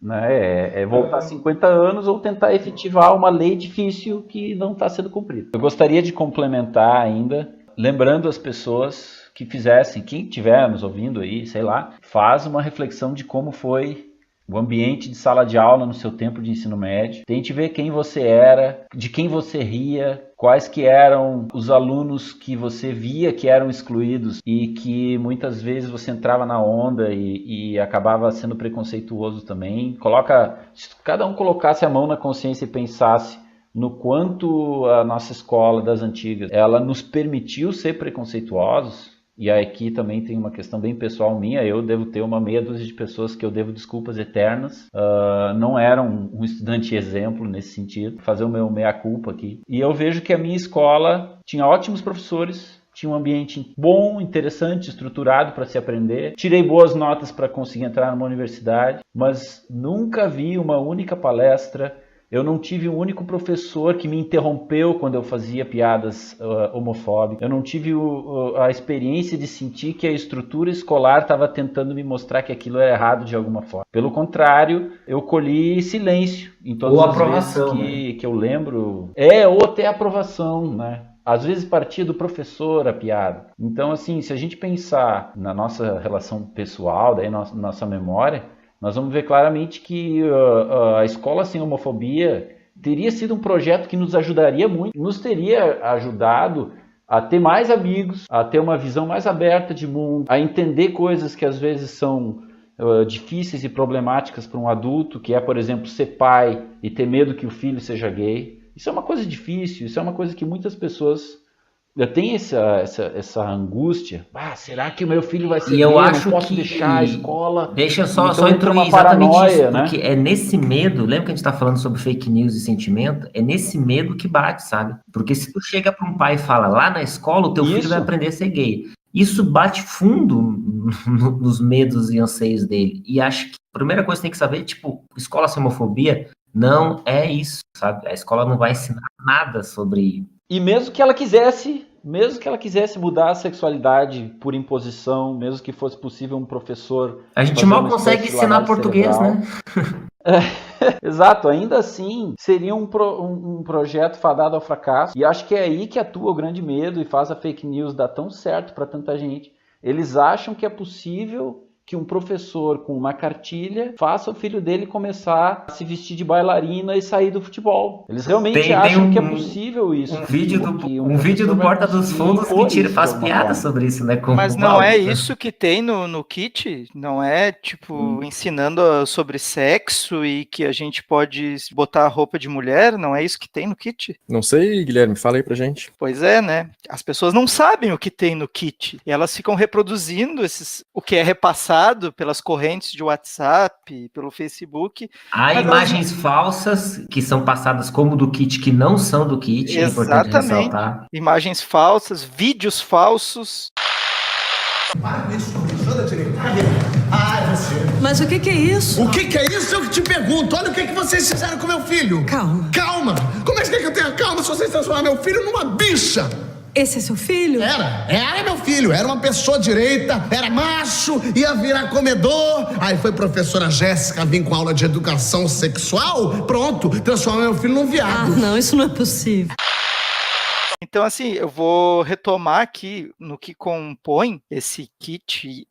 né? É voltar 50 anos ou tentar efetivar uma lei difícil que não está sendo cumprida. Eu gostaria de complementar ainda, lembrando as pessoas que fizessem, quem estiver nos ouvindo aí, sei lá, faz uma reflexão de como foi o ambiente de sala de aula no seu tempo de ensino médio. Tente ver quem você era, de quem você ria, quais que eram os alunos que você via que eram excluídos e que muitas vezes você entrava na onda e acabava sendo preconceituoso também. Se cada um colocasse a mão na consciência e pensasse no quanto a nossa escola das antigas, ela nos permitiu ser preconceituosos. E aqui também tem uma questão bem pessoal minha, eu devo ter uma meia dúzia de pessoas que eu devo desculpas eternas, não era um estudante exemplo nesse sentido, fazer o meu meia-culpa aqui. E eu vejo que a minha escola tinha ótimos professores, tinha um ambiente bom, interessante, estruturado para se aprender, tirei boas notas para conseguir entrar numa universidade, mas nunca vi uma única palestra. Eu não tive um único professor que me interrompeu quando eu fazia piadas homofóbicas. Eu não tive a experiência de sentir que a estrutura escolar estava tentando me mostrar que aquilo era errado de alguma forma. Pelo contrário, eu colhi silêncio em todas as aprovação, vezes que eu lembro. Ou até aprovação, né? Às vezes partia do professor a piada. Então, assim, se a gente pensar na nossa relação pessoal, daí nossa memória, nós vamos ver claramente que a Escola Sem Homofobia teria sido um projeto que nos ajudaria muito, nos teria ajudado a ter mais amigos, a ter uma visão mais aberta de mundo, a entender coisas que às vezes são difíceis e problemáticas para um adulto, que é, por exemplo, ser pai e ter medo que o filho seja gay. Isso é uma coisa difícil, isso é uma coisa que muitas pessoas têm essa angústia. Será que o meu filho vai ser gay? Eu acho não posso que deixar a escola. Deixa eu então só entra uma incluir exatamente paranoia, isso, né? porque é nesse medo, lembra que a gente está falando sobre fake news e sentimento? É nesse medo que bate, sabe? Porque se tu chega para um pai e fala, lá na escola o teu filho vai aprender a ser gay. Isso bate fundo nos medos e anseios dele. E acho que a primeira coisa que tem que saber, tipo, escola sem homofobia não é isso, sabe? A escola não vai ensinar nada sobre... E mesmo que ela quisesse mudar a sexualidade por imposição, mesmo que fosse possível um professor... A gente mal consegue ensinar português, cerebral, né? Exato, ainda assim seria um projeto fadado ao fracasso. E acho que é aí que atua o grande medo e faz a fake news dar tão certo para tanta gente. Eles acham que é possível que um professor com uma cartilha faça o filho dele começar a se vestir de bailarina e sair do futebol. Eles realmente acham que é possível isso. Um vídeo do Porta dos Fundos que faz piada sobre isso, né? Mas não é isso que tem no kit? Não é, tipo, ensinando sobre sexo e que a gente pode botar roupa de mulher? Não é isso que tem no kit? Não sei, Guilherme, fala aí pra gente. Pois é, né? As pessoas não sabem o que tem no kit. E elas ficam reproduzindo o que é repassado pelas correntes de WhatsApp, pelo Facebook. Há imagens falsas que são passadas como do kit, que não são do kit. Exatamente. É importante ressaltar. Imagens falsas, vídeos falsos. Para com isso, professor da direita. É você. Mas o que é isso? O que é isso? Eu que te pergunto. Olha o que vocês fizeram com meu filho. Calma. Calma? Como é que você quer que eu tenha calma se vocês transformaram meu filho numa bicha? Esse é seu filho? Era meu filho. Era uma pessoa direita, era macho, ia virar comedor. Aí foi professora Jéssica vir com aula de educação sexual. Pronto, transformou meu filho num viado. Não, isso não é possível. Então, assim, eu vou retomar aqui no que compõe esse kit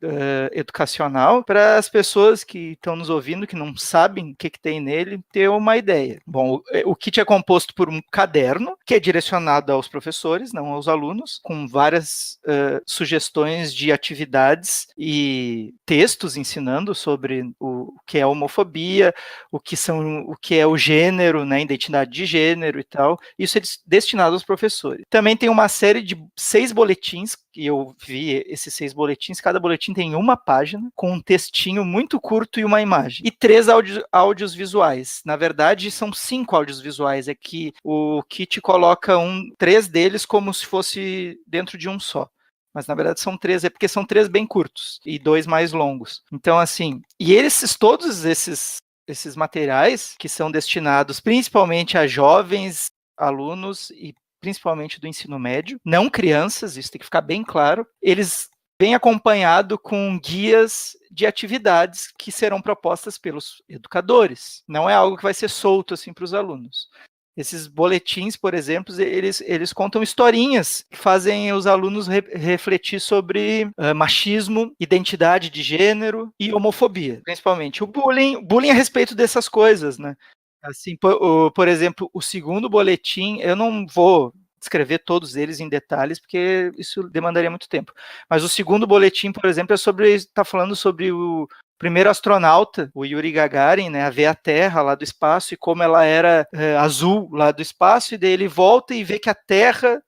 educacional para as pessoas que estão nos ouvindo, que não sabem o que tem nele, ter uma ideia. Bom, o kit é composto por um caderno, que é direcionado aos professores, não aos alunos, com várias sugestões de atividades e textos ensinando sobre o que é homofobia, o que é o gênero, né, identidade de gênero e tal. Isso é destinado aos professores. Também tem uma série de 6 boletins, que eu vi esses 6 boletins, cada boletim tem uma página, com um textinho muito curto e uma imagem. E 3 áudios visuais. Na verdade, são 5 áudios visuais, é que o kit coloca 3 deles como se fosse dentro de um só. Mas na verdade são 3, é porque são 3 bem curtos e 2 mais longos. Então, assim, e todos esses materiais que são destinados principalmente a jovens alunos e principalmente do ensino médio, não crianças, isso tem que ficar bem claro, eles vêm acompanhado com guias de atividades que serão propostas pelos educadores. Não é algo que vai ser solto assim para os alunos. Esses boletins, por exemplo, eles contam historinhas que fazem os alunos refletir sobre machismo, identidade de gênero e homofobia, principalmente. O bullying a respeito dessas coisas, né? Assim, por exemplo, o segundo boletim, eu não vou descrever todos eles em detalhes, porque isso demandaria muito tempo. Mas o segundo boletim, por exemplo, está falando sobre o primeiro astronauta, o Yuri Gagarin, né, a ver a Terra lá do espaço e como ela era azul lá do espaço, e daí ele volta e vê que a Terra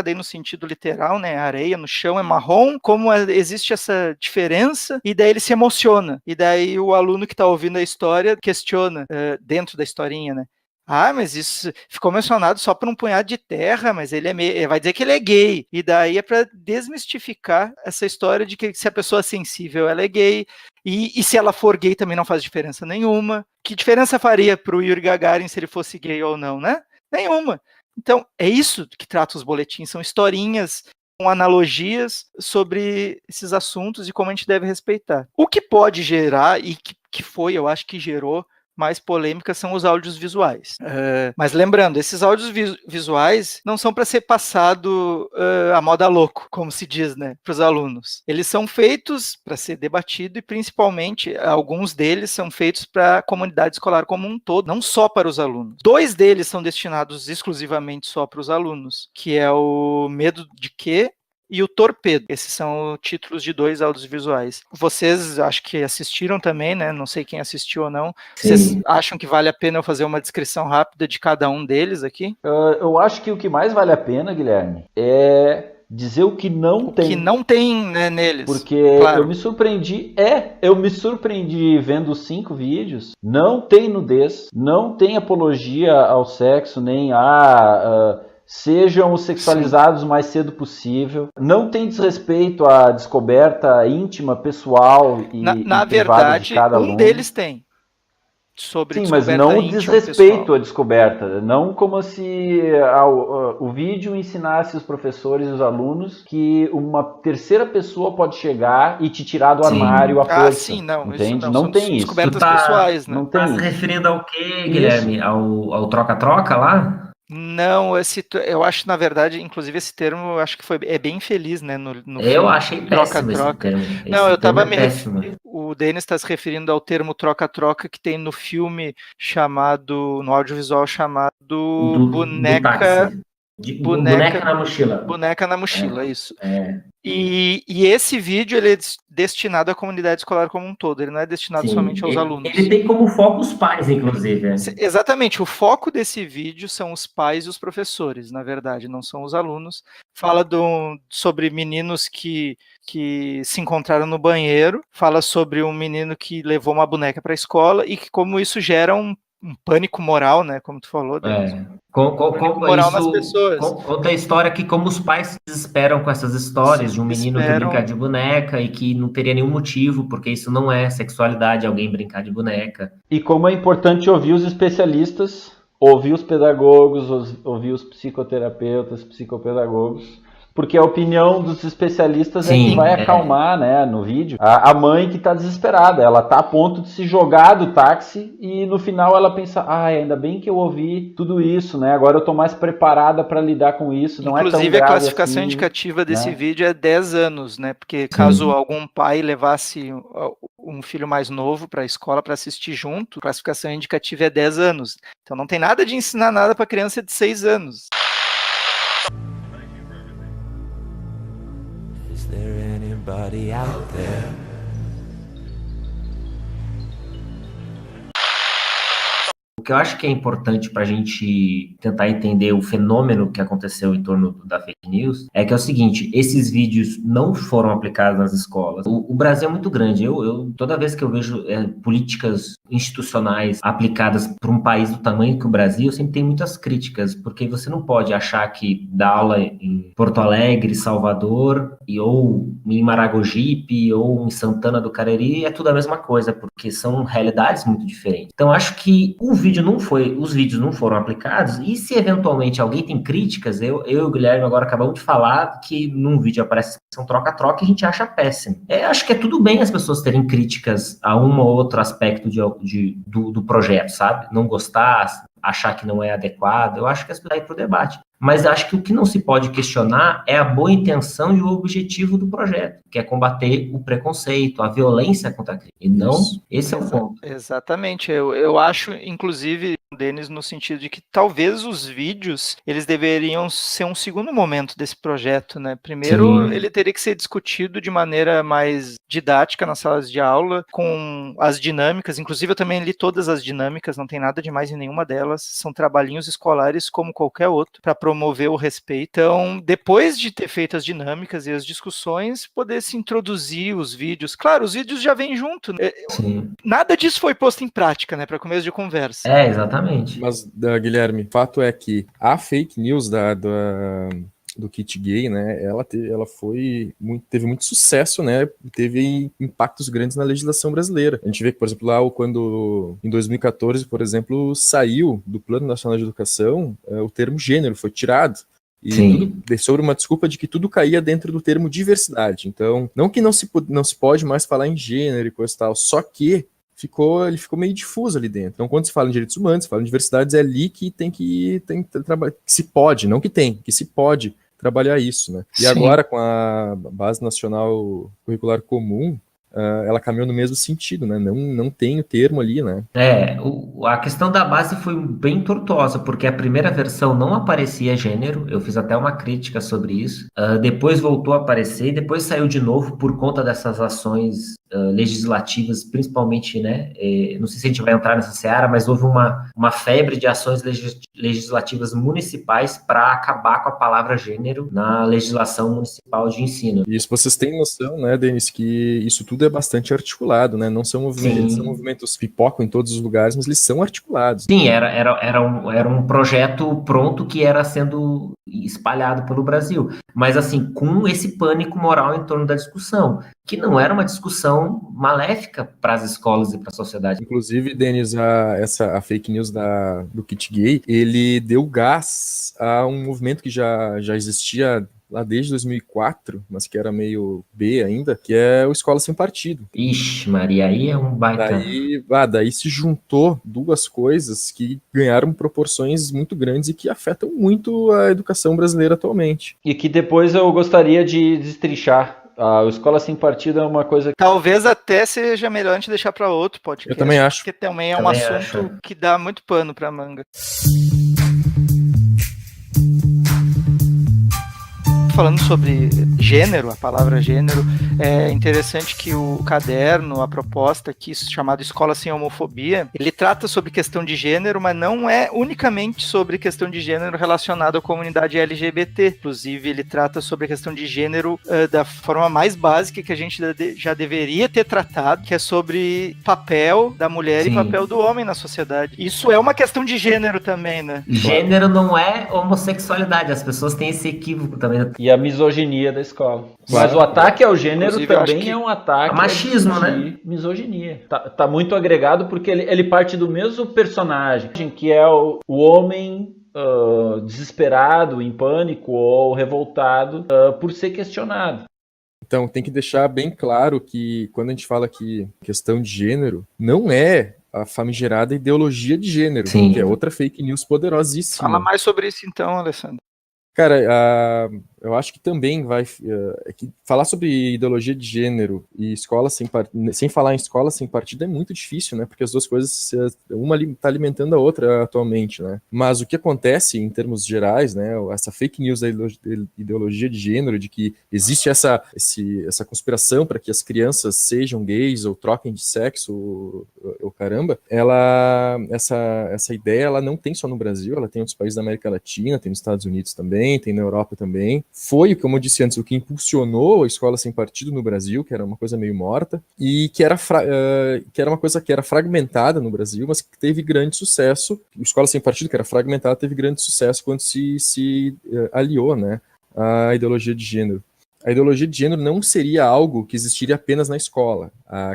daí no sentido literal, né, a areia no chão é marrom, como existe essa diferença, e daí ele se emociona. E daí o aluno que está ouvindo a história questiona, dentro da historinha, né, mas isso ficou mencionado só por um punhado de terra, mas ele vai dizer que ele é gay. E daí é para desmistificar essa história de que se a pessoa é sensível, ela é gay. E se ela for gay também não faz diferença nenhuma. Que diferença faria para o Yuri Gagarin se ele fosse gay ou não, né? Nenhuma. Então, é isso que trata os boletins. São historinhas com analogias sobre esses assuntos e como a gente deve respeitar. O que pode gerar, e que foi, eu acho que gerou, mais polêmicas são os áudios visuais. Mas lembrando, esses áudios visuais não são para ser passado a moda louco, como se diz, né, para os alunos. Eles são feitos para ser debatido e, principalmente, alguns deles são feitos para a comunidade escolar como um todo, não só para os alunos. 2 deles são destinados exclusivamente só para os alunos, que é o Medo de Quê? E o Torpedo. Esses são títulos de 2 audiovisuais. Vocês acho que assistiram também, né? Não sei quem assistiu ou não. Sim. Vocês acham que vale a pena eu fazer uma descrição rápida de cada um deles aqui? Eu acho que o que mais vale a pena, Guilherme, é dizer o que não tem. O que não tem, né, neles. Porque claro, eu me surpreendi vendo os 5 vídeos. Não tem nudez, não tem apologia ao sexo, nem sejam os sexualizados o mais cedo possível. Não tem desrespeito à descoberta íntima, pessoal e na verdade, de cada aluno. Deles tem. Sobre sim, mas não o desrespeito à descoberta. Não como se o vídeo ensinasse os professores e os alunos que uma terceira pessoa pode chegar e te tirar do armário à força. Sim, não. Entende? Isso não tem isso. Descobertas pessoais, né? Não tem se referindo ao quê, Guilherme? Ao troca-troca lá? Não, eu acho, na verdade, inclusive esse termo, eu acho que é bem infeliz, né? No eu achei péssimo troca-troca. esse termo. Não, eu tava o Denis está se referindo ao termo troca-troca que tem no filme no audiovisual chamado Boneca na Mochila. Boneca na Mochila, isso. E esse vídeo ele é destinado à comunidade escolar como um todo, ele não é destinado somente aos alunos. Ele tem como foco os pais, inclusive. Exatamente, o foco desse vídeo são os pais e os professores, na verdade, não são os alunos. Fala sobre meninos que se encontraram no banheiro, fala sobre um menino que levou uma boneca para a escola e que como isso gera pânico moral, né? Como tu falou, Denis. Moral nas pessoas. Conta a história que como os pais se desesperam com essas histórias de um menino que brincar de boneca e que não teria nenhum motivo, porque isso não é sexualidade, alguém brincar de boneca. E como é importante ouvir os especialistas, ouvir os pedagogos, ouvir os psicoterapeutas, psicopedagogos, porque a opinião dos especialistas é que vai acalmar, né, no vídeo, a mãe que está desesperada. Ela está a ponto de se jogar do táxi e no final ela pensa, ainda bem que eu ouvi tudo isso, né, agora eu estou mais preparada para lidar com isso, não Inclusive, é tão grave a classificação assim, indicativa desse né? vídeo é 10 anos, né, porque caso algum pai levasse um filho mais novo para a escola para assistir junto, a classificação indicativa é 10 anos. Então não tem nada de ensinar nada para criança de 6 anos. Is there anybody out there? O que eu acho que é importante para a gente tentar entender o fenômeno que aconteceu em torno da fake news é que é o seguinte, esses vídeos não foram aplicados nas escolas. O Brasil é muito grande. Eu toda vez que eu vejo políticas institucionais aplicadas para um país do tamanho que o Brasil, eu sempre tenho muitas críticas, porque você não pode achar que dar aula em Porto Alegre, Salvador, ou em Maragogipe, ou em Santana do Cariri é tudo a mesma coisa, porque são realidades muito diferentes. Então, acho que os vídeos não foram aplicados, e se eventualmente alguém tem críticas, eu e o Guilherme agora acabamos de falar que num vídeo aparece um troca-troca e a gente acha péssimo. Acho que é tudo bem as pessoas terem críticas a um ou outro aspecto do projeto, sabe? Não gostar, achar que não é adequado, eu acho que isso vai para o debate. Mas acho que o que não se pode questionar é a boa intenção e o objetivo do projeto, que é combater o preconceito, a violência contra a crime. E não, esse é o ponto. Exatamente. Eu acho, inclusive, Denis, no sentido de que talvez os vídeos, eles deveriam ser um segundo momento desse projeto, né? Primeiro, ele teria que ser discutido de maneira mais didática nas salas de aula, com as dinâmicas. Inclusive, eu também li todas as dinâmicas, não tem nada demais em nenhuma delas. São trabalhinhos escolares como qualquer outro, para promover o respeito. Então, depois de ter feito as dinâmicas e as discussões, poder se introduzir os vídeos. Claro, os vídeos já vêm junto. Né? Nada disso foi posto em prática, né, para começo de conversa. Exatamente. Mas, Guilherme, o fato é que a fake news do kit gay, né, ela teve muito sucesso, né, teve impactos grandes na legislação brasileira. A gente vê que, por exemplo, lá quando em 2014, por exemplo, saiu do Plano Nacional de Educação, o termo gênero foi tirado. E tudo sobre uma desculpa de que tudo caía dentro do termo diversidade. Então, não que não se pode mais falar em gênero e coisa e tal, só que ele ficou meio difuso ali dentro. Então, quando se fala em direitos humanos, se fala em diversidades, é ali que tem que trabalhar, que se pode, não que se pode trabalhar isso, né? E agora, com a Base Nacional Curricular Comum, ela caminhou no mesmo sentido, né? Não tem o termo ali, né? A questão da base foi bem tortuosa, porque a primeira versão não aparecia gênero, eu fiz até uma crítica sobre isso, depois voltou a aparecer, depois saiu de novo por conta dessas ações legislativas, principalmente, né? Não sei se a gente vai entrar nessa seara, mas houve uma febre de ações legislativas municipais para acabar com a palavra gênero na legislação municipal de ensino. E isso vocês têm noção, né, Denis, que isso tudo é bastante articulado, né? Não são movimentos, eles são movimentos pipocam em todos os lugares, mas eles são articulados. Sim, era um projeto pronto que era sendo espalhado pelo Brasil, mas assim, com esse pânico moral em torno da discussão, que não era uma discussão maléfica para as escolas e para a sociedade. Inclusive, Denis, a fake news do kit gay, ele deu gás a um movimento que já existia lá desde 2004, mas que era meio B ainda, que é o Escola Sem Partido. Ixi, Maria, aí é um baita... Daí se juntou duas coisas que ganharam proporções muito grandes e que afetam muito a educação brasileira atualmente. E que depois eu gostaria de destrinchar. A Escola Sem Partido é uma coisa... Talvez até seja melhor a gente deixar para outro podcast. Eu também acho. Porque também é um assunto que dá muito pano para manga. Falando sobre gênero, a palavra gênero. É interessante que o caderno, a proposta aqui, chamado Escola Sem Homofobia, ele trata sobre questão de gênero, mas não é unicamente sobre questão de gênero relacionada à comunidade LGBT. Inclusive, ele trata sobre a questão de gênero da forma mais básica que a gente já deveria ter tratado, que é sobre papel da mulher Sim. e papel do homem na sociedade. Isso é uma questão de gênero também, né? Gênero não é homossexualidade, as pessoas têm esse equívoco também. E a misoginia da escola. Claro. Mas o ataque ao gênero Inclusive, eu acho também que é um ataque é machismo, de né? misoginia. Tá muito agregado porque ele parte do mesmo personagem, que é o homem desesperado, em pânico ou revoltado por ser questionado. Então, tem que deixar bem claro que quando a gente fala que questão de gênero, não é a famigerada ideologia de gênero, Sim. que é outra fake news poderosíssima. Fala mais sobre isso então, Alessandro. Cara, eu acho que também vai... que falar sobre ideologia de gênero e escola sem falar em escola sem partido é muito difícil, né? Porque as duas coisas, uma está alimentando a outra atualmente, né? Mas o que acontece em termos gerais, né? Essa fake news da ideologia de gênero, de que existe essa conspiração para que as crianças sejam gays ou troquem de sexo, ou caramba, essa ideia ela não tem só no Brasil, ela tem em outros países da América Latina, tem nos Estados Unidos também, tem na Europa também. Foi, como eu disse antes, o que impulsionou a escola sem partido no Brasil, que era uma coisa meio morta, e que era uma coisa que era fragmentada no Brasil, mas que teve grande sucesso. A escola sem partido, que era fragmentada, teve grande sucesso quando se aliou, né, à ideologia de gênero. A ideologia de gênero não seria algo que existiria apenas na escola.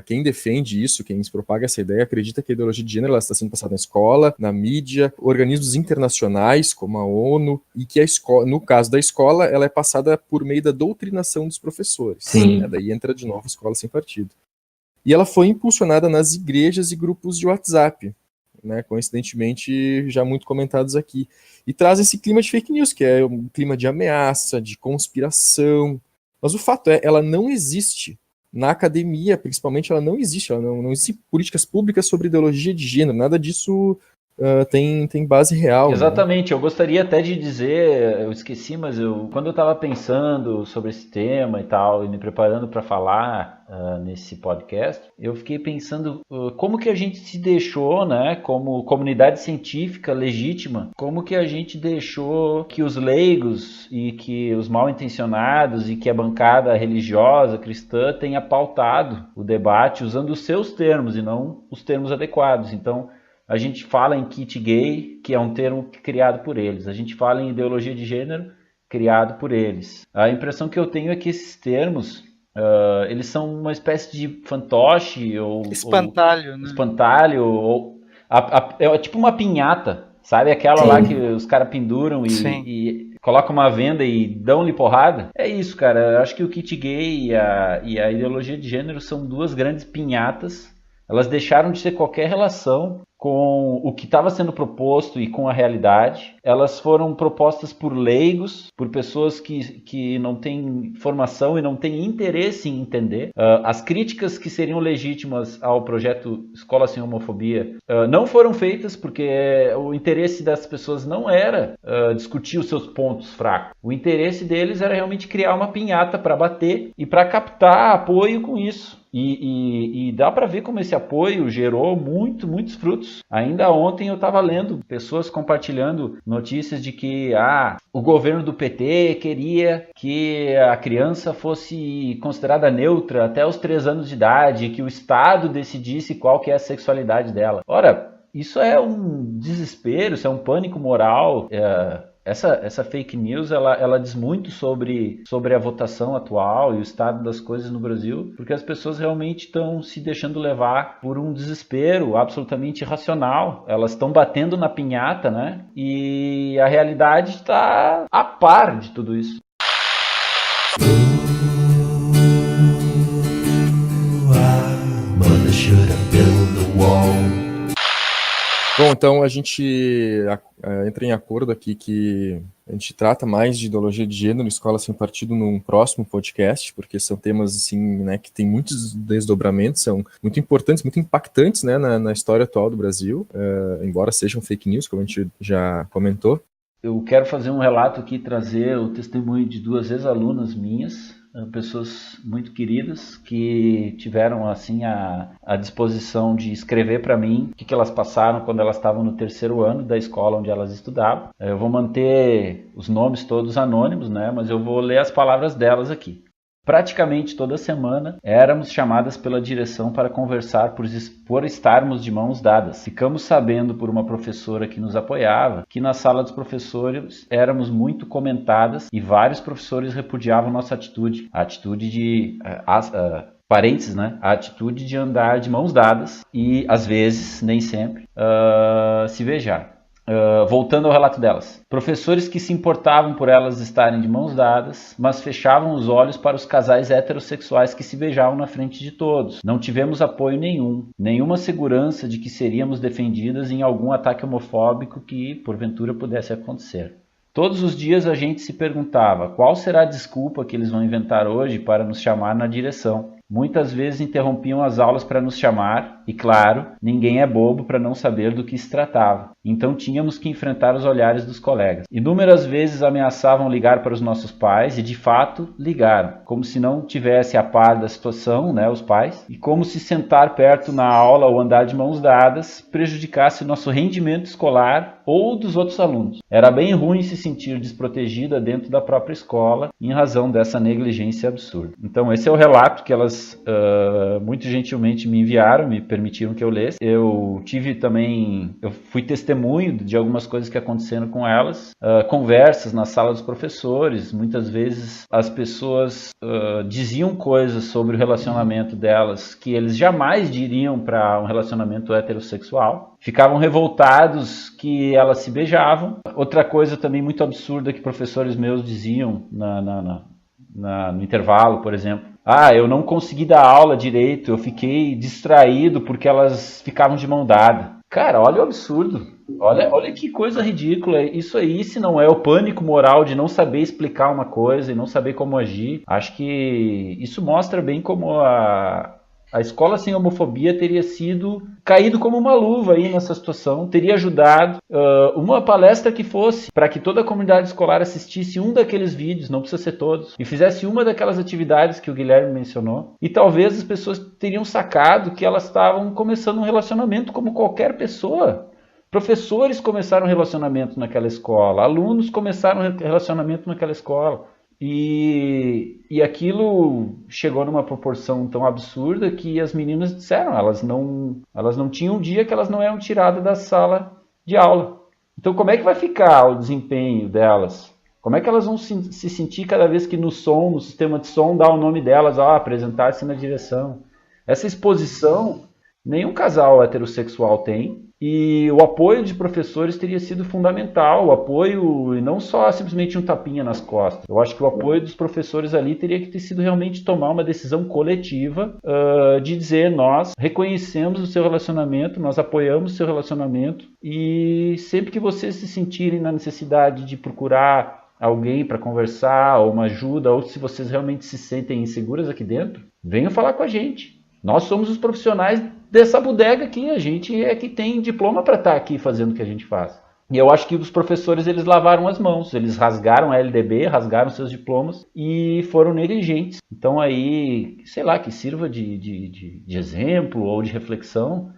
Quem defende isso, quem propaga essa ideia, acredita que a ideologia de gênero ela está sendo passada na escola, na mídia, organismos internacionais, como a ONU, e que a escola, no caso da escola, ela é passada por meio da doutrinação dos professores. Sim. Daí entra de novo a escola sem partido. E ela foi impulsionada nas igrejas e grupos de WhatsApp, né, coincidentemente já muito comentados aqui. E traz esse clima de fake news, que é um clima de ameaça, de conspiração. Mas o fato é, ela não existe na academia, principalmente, ela não existe políticas públicas sobre ideologia de gênero, nada disso tem base real. Exatamente, né? Eu gostaria até de dizer, eu esqueci, mas quando eu estava pensando sobre esse tema e tal, e me preparando para falar nesse podcast, eu fiquei pensando como que a gente se deixou, né, como comunidade científica legítima, como que a gente deixou que os leigos e que os mal intencionados e que a bancada religiosa cristã tenha pautado o debate usando os seus termos e não os termos adequados. Então, a gente fala em kit gay, que é um termo criado por eles. A gente fala em ideologia de gênero, criado por eles. A impressão que eu tenho é que esses termos, eles são uma espécie de fantoche ou... Espantalho, né? Espantalho, ou... é tipo uma pinhata, sabe? Aquela lá que os caras penduram e colocam uma venda e dão-lhe porrada. É isso, cara. Eu acho que o kit gay e a ideologia de gênero são duas grandes pinhatas. Elas deixaram de ter qualquer relação com o que estava sendo proposto e com a realidade. Elas foram propostas por leigos, por pessoas que não têm formação e não têm interesse em entender. As críticas que seriam legítimas ao projeto Escola Sem Homofobia não foram feitas porque o interesse das pessoas não era discutir os seus pontos fracos. O interesse deles era realmente criar uma pinhata para bater e para captar apoio com isso. E dá para ver como esse apoio gerou muitos frutos. Ainda ontem eu estava lendo pessoas compartilhando notícias de que o governo do PT queria que a criança fosse considerada neutra até os 3 anos de idade, que o Estado decidisse qual que é a sexualidade dela. Ora, isso é um desespero, isso é um pânico moral. Essa fake news, ela diz muito sobre a votação atual e o estado das coisas no Brasil, porque as pessoas realmente estão se deixando levar por um desespero absolutamente irracional. Elas estão batendo na pinhata, né? E a realidade está a par de tudo isso. Mother should have built the wall. Bom, então a gente entra em acordo aqui que a gente trata mais de ideologia de gênero, escola sem partido, num próximo podcast, porque são temas assim, né, que tem muitos desdobramentos, são muito importantes, muito impactantes, né, na história atual do Brasil, embora sejam fake news, como a gente já comentou. Eu quero fazer um relato aqui, trazer o testemunho de 2 ex-alunas minhas, pessoas muito queridas que tiveram assim a disposição de escrever para mim o que elas passaram quando elas estavam no 3º ano da escola onde elas estudavam. Eu vou manter os nomes todos anônimos, né? Mas eu vou ler as palavras delas aqui. Praticamente toda semana éramos chamadas pela direção para conversar por estarmos de mãos dadas. Ficamos sabendo por uma professora que nos apoiava que na sala dos professores éramos muito comentadas e vários professores repudiavam nossa atitude. A atitude de... parênteses, né? A atitude de andar de mãos dadas e, às vezes, nem sempre, se beijar. Voltando ao relato delas. Professores que se importavam por elas estarem de mãos dadas, mas fechavam os olhos para os casais heterossexuais que se beijavam na frente de todos. Não tivemos apoio nenhum, nenhuma segurança de que seríamos defendidas em algum ataque homofóbico que, porventura, pudesse acontecer. Todos os dias a gente se perguntava qual será a desculpa que eles vão inventar hoje para nos chamar na direção. Muitas vezes interrompiam as aulas para nos chamar e, claro, ninguém é bobo para não saber do que se tratava. Então tínhamos que enfrentar os olhares dos colegas. Inúmeras vezes ameaçavam ligar para os nossos pais e, de fato, ligaram. Como se não tivesse a par da situação, né, os pais, e como se sentar perto na aula ou andar de mãos dadas prejudicasse o nosso rendimento escolar ou dos outros alunos. Era bem ruim se sentir desprotegida dentro da própria escola em razão dessa negligência absurda. Então esse é o relato que elas muito gentilmente me enviaram, me permitiram que eu lesse. Eu fui testemunho de algumas coisas que aconteceram com elas, conversas na sala dos professores. Muitas vezes as pessoas diziam coisas sobre o relacionamento delas que eles jamais diriam para um relacionamento heterossexual. Ficavam revoltados que elas se beijavam. Outra coisa também muito absurda que professores meus diziam no intervalo, por exemplo. Eu não consegui dar aula direito, eu fiquei distraído porque elas ficavam de mão dada. Cara, olha o absurdo. Olha que coisa ridícula. Isso aí, se não é o pânico moral de não saber explicar uma coisa e não saber como agir, acho que isso mostra bem como a escola sem homofobia teria caído como uma luva aí nessa situação, teria ajudado uma palestra que fosse para que toda a comunidade escolar assistisse um daqueles vídeos, não precisa ser todos, e fizesse uma daquelas atividades que o Guilherme mencionou, e talvez as pessoas teriam sacado que elas estavam começando um relacionamento como qualquer pessoa. Professores começaram um relacionamento naquela escola, alunos começaram um relacionamento naquela escola. E aquilo chegou numa proporção tão absurda que as meninas disseram, elas não tinham um dia que elas não eram tiradas da sala de aula. Então como é que vai ficar o desempenho delas? Como é que elas vão se sentir cada vez que no sistema de som, dá o nome delas, apresentar-se na direção? Essa exposição nenhum casal heterossexual tem. E o apoio de professores teria sido fundamental, o apoio, e não só simplesmente um tapinha nas costas. Eu acho que o apoio dos professores ali teria que ter sido realmente tomar uma decisão coletiva de dizer, nós reconhecemos o seu relacionamento, nós apoiamos o seu relacionamento, e sempre que vocês se sentirem na necessidade de procurar alguém para conversar, ou uma ajuda, ou se vocês realmente se sentem inseguras aqui dentro, venham falar com a gente. Nós somos os profissionais dessa bodega aqui, a gente é que tem diploma para estar aqui fazendo o que a gente faz. E eu acho que os professores, eles lavaram as mãos, eles rasgaram a LDB, rasgaram seus diplomas e foram negligentes. Então aí, sei lá, que sirva de exemplo ou de reflexão,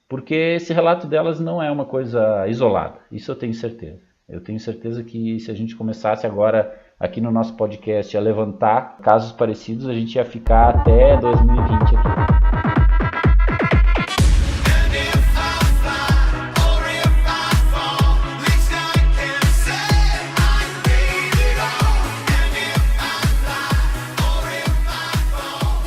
porque esse relato delas não é uma coisa isolada, isso eu tenho certeza. Eu tenho certeza que se a gente começasse agora aqui no nosso podcast a levantar casos parecidos, a gente ia ficar até 2020 aqui.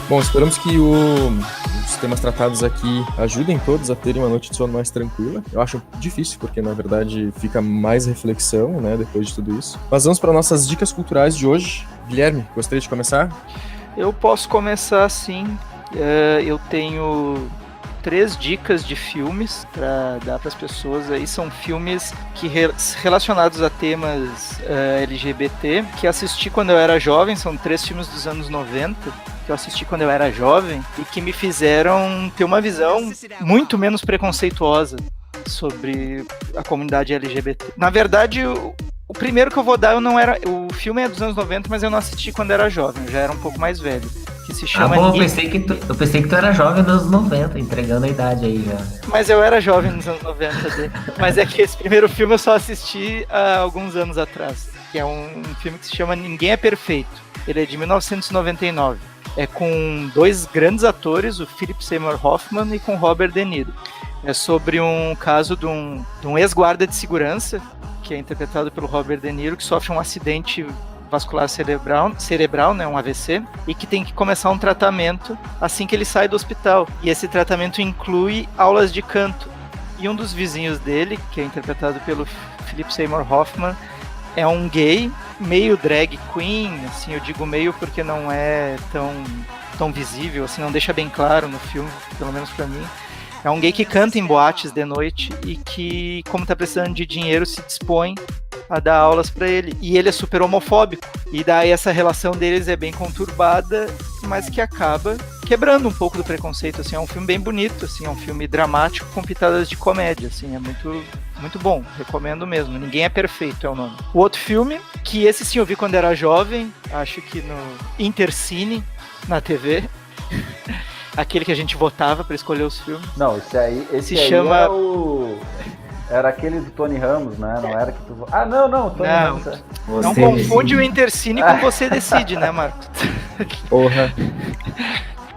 Bom, esperamos que os temas tratados aqui ajudem todos a terem uma noite de sono mais tranquila. Eu acho difícil, porque na verdade fica mais reflexão, né, depois de tudo isso. Mas vamos para nossas dicas culturais de hoje. Guilherme, gostaria de começar? Eu posso começar sim. Eu tenho 3 dicas de filmes para dar para as pessoas aí. São filmes relacionados a temas LGBT, que assisti quando eu era jovem. São 3 filmes dos anos 90 que eu assisti quando eu era jovem e que me fizeram ter uma visão muito menos preconceituosa sobre a comunidade LGBT. Na verdade, O primeiro que eu vou dar, eu não era. O filme é dos anos 90, mas eu não assisti quando era jovem, eu já era um pouco mais velho. Que se chama. Eu pensei que tu era jovem nos anos 90, entregando a idade aí já. Mas eu era jovem nos anos 90 dele. Mas é que esse primeiro filme eu só assisti há alguns anos atrás. Que é um filme que se chama Ninguém é Perfeito. Ele é de 1999. É com dois grandes atores, o Philip Seymour Hoffman e com Robert De Niro. É sobre um caso de um ex-guarda de segurança, que é interpretado pelo Robert De Niro, que sofre um acidente vascular cerebral, né, um AVC, e que tem que começar um tratamento assim que ele sai do hospital. E esse tratamento inclui aulas de canto. E um dos vizinhos dele, que é interpretado pelo Philip Seymour Hoffman, é um gay, meio drag queen, assim, eu digo meio porque não é tão visível, assim, não deixa bem claro no filme, pelo menos pra mim. É um gay que canta em boates de noite e que, como tá precisando de dinheiro, se dispõe a dar aulas pra ele. E ele é super homofóbico. E daí essa relação deles é bem conturbada, mas que acaba quebrando um pouco do preconceito, assim. É um filme bem bonito, assim, é um filme dramático com pitadas de comédia, assim, é muito, muito bom, recomendo mesmo. Ninguém é Perfeito é o nome. O outro filme, que esse sim eu vi quando era jovem, acho que no Intercine, na TV, aquele que a gente votava pra escolher os filmes. Não, esse aí chama... Era aquele do Tony Ramos, né? Não era que tu... Ah, não, Tony Ramos. Não confunde o Intercine com Você Decide, né, Marcos? Porra.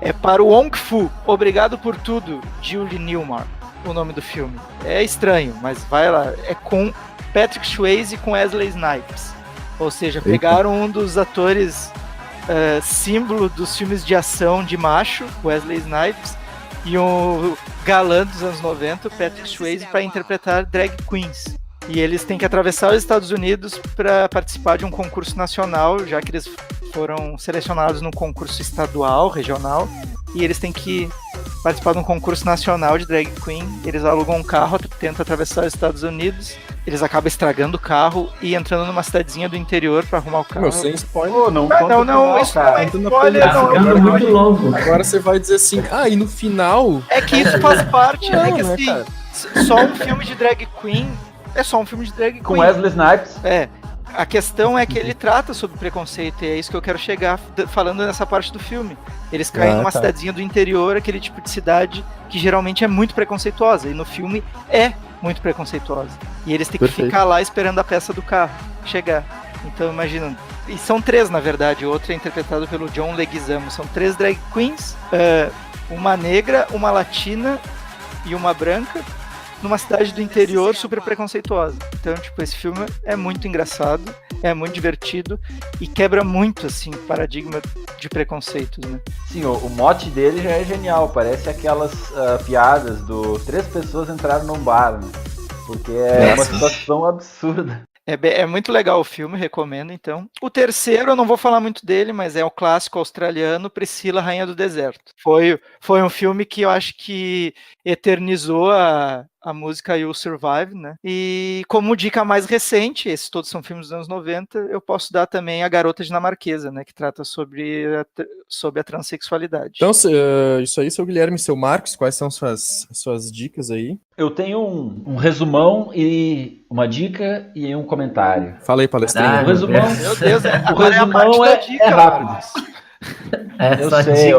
É para o Wong Fu, Obrigado por Tudo, Julie Newmar, o nome do filme. É estranho, mas vai lá. É com Patrick Swayze e com Wesley Snipes. Ou seja, pegaram um dos atores símbolo dos filmes de ação de macho, Wesley Snipes, e o galã dos anos 90, Patrick Swayze, para interpretar drag queens. E eles têm que atravessar os Estados Unidos para participar de um concurso nacional, já que eles foram selecionados num concurso estadual, regional, e eles têm que participar de um concurso nacional de drag queen. Eles alugam um carro, tentam atravessar os Estados Unidos, eles acabam estragando o carro e entrando numa cidadezinha do interior para arrumar o carro. Meu, sem spoiler. Pô, não, isso não é spoiler, Ficando muito longo. Agora você vai dizer assim, e no final... É que isso faz parte, Não, é que né, assim, cara? só um filme de drag queen é só um filme de drag queen. com Wesley Snipes. É, a questão é que ele trata sobre preconceito, e é isso que eu quero chegar falando nessa parte do filme. Eles caem numa cidadezinha do interior, aquele tipo de cidade que geralmente é muito preconceituosa, e no filme é muito preconceituosa. E eles têm que ficar lá esperando a peça do carro chegar. Então imagina, e são três na verdade, o outro é interpretado pelo John Leguizamo, são três drag queens, uma negra, uma latina e uma branca, numa cidade do interior super preconceituosa. Então, tipo, esse filme é muito engraçado, é muito divertido e quebra muito, assim, o paradigma de preconceitos, né? Sim, o mote dele já é genial, parece aquelas piadas do 3 pessoas entraram num bar, né? Porque é uma situação absurda. É muito legal o filme, recomendo, então. O terceiro, eu não vou falar muito dele, mas é o clássico australiano, Priscila, Rainha do Deserto. Foi um filme que eu acho que eternizou a música You'll Survive, né? E como dica mais recente, esses todos são filmes dos anos 90, eu posso dar também A Garota Dinamarquesa, né? Que trata sobre a transexualidade. Então, isso aí, seu Guilherme e seu Marcos, quais são suas dicas aí? Eu tenho um resumão e uma dica e um comentário. Fala aí, palestrinha. O resumão, Meu Deus, o resumão é rápido. Eu sei.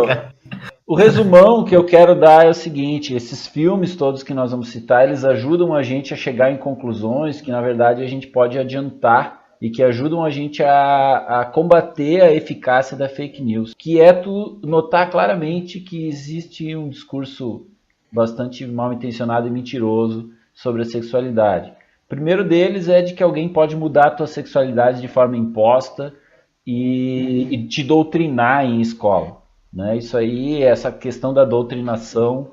O resumão que eu quero dar é o seguinte: esses filmes todos que nós vamos citar, eles ajudam a gente a chegar em conclusões que na verdade a gente pode adiantar e que ajudam a gente a combater a eficácia da fake news, que é tu notar claramente que existe um discurso bastante mal intencionado e mentiroso sobre a sexualidade. O primeiro deles é de que alguém pode mudar a tua sexualidade de forma imposta e te doutrinar em escola, né? Isso aí, essa questão da doutrinação,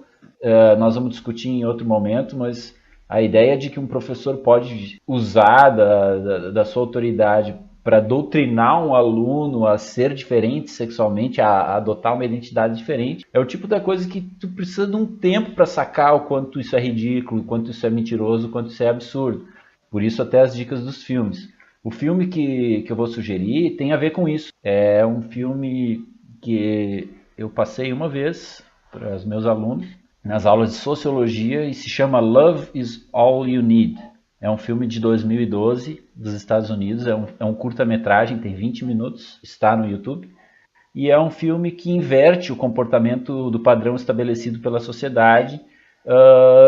nós vamos discutir em outro momento, mas a ideia de que um professor pode usar da sua autoridade para doutrinar um aluno a ser diferente sexualmente, a adotar uma identidade diferente, é o tipo da coisa que tu precisa de um tempo para sacar o quanto isso é ridículo, o quanto isso é mentiroso, o quanto isso é absurdo. Por isso até as dicas dos filmes. O filme que eu vou sugerir tem a ver com isso. É um filme que eu passei uma vez para os meus alunos nas aulas de sociologia e se chama Love is All You Need. É um filme de 2012 dos Estados Unidos, é um curta-metragem, tem 20 minutos, está no YouTube. E é um filme que inverte o comportamento do padrão estabelecido pela sociedade,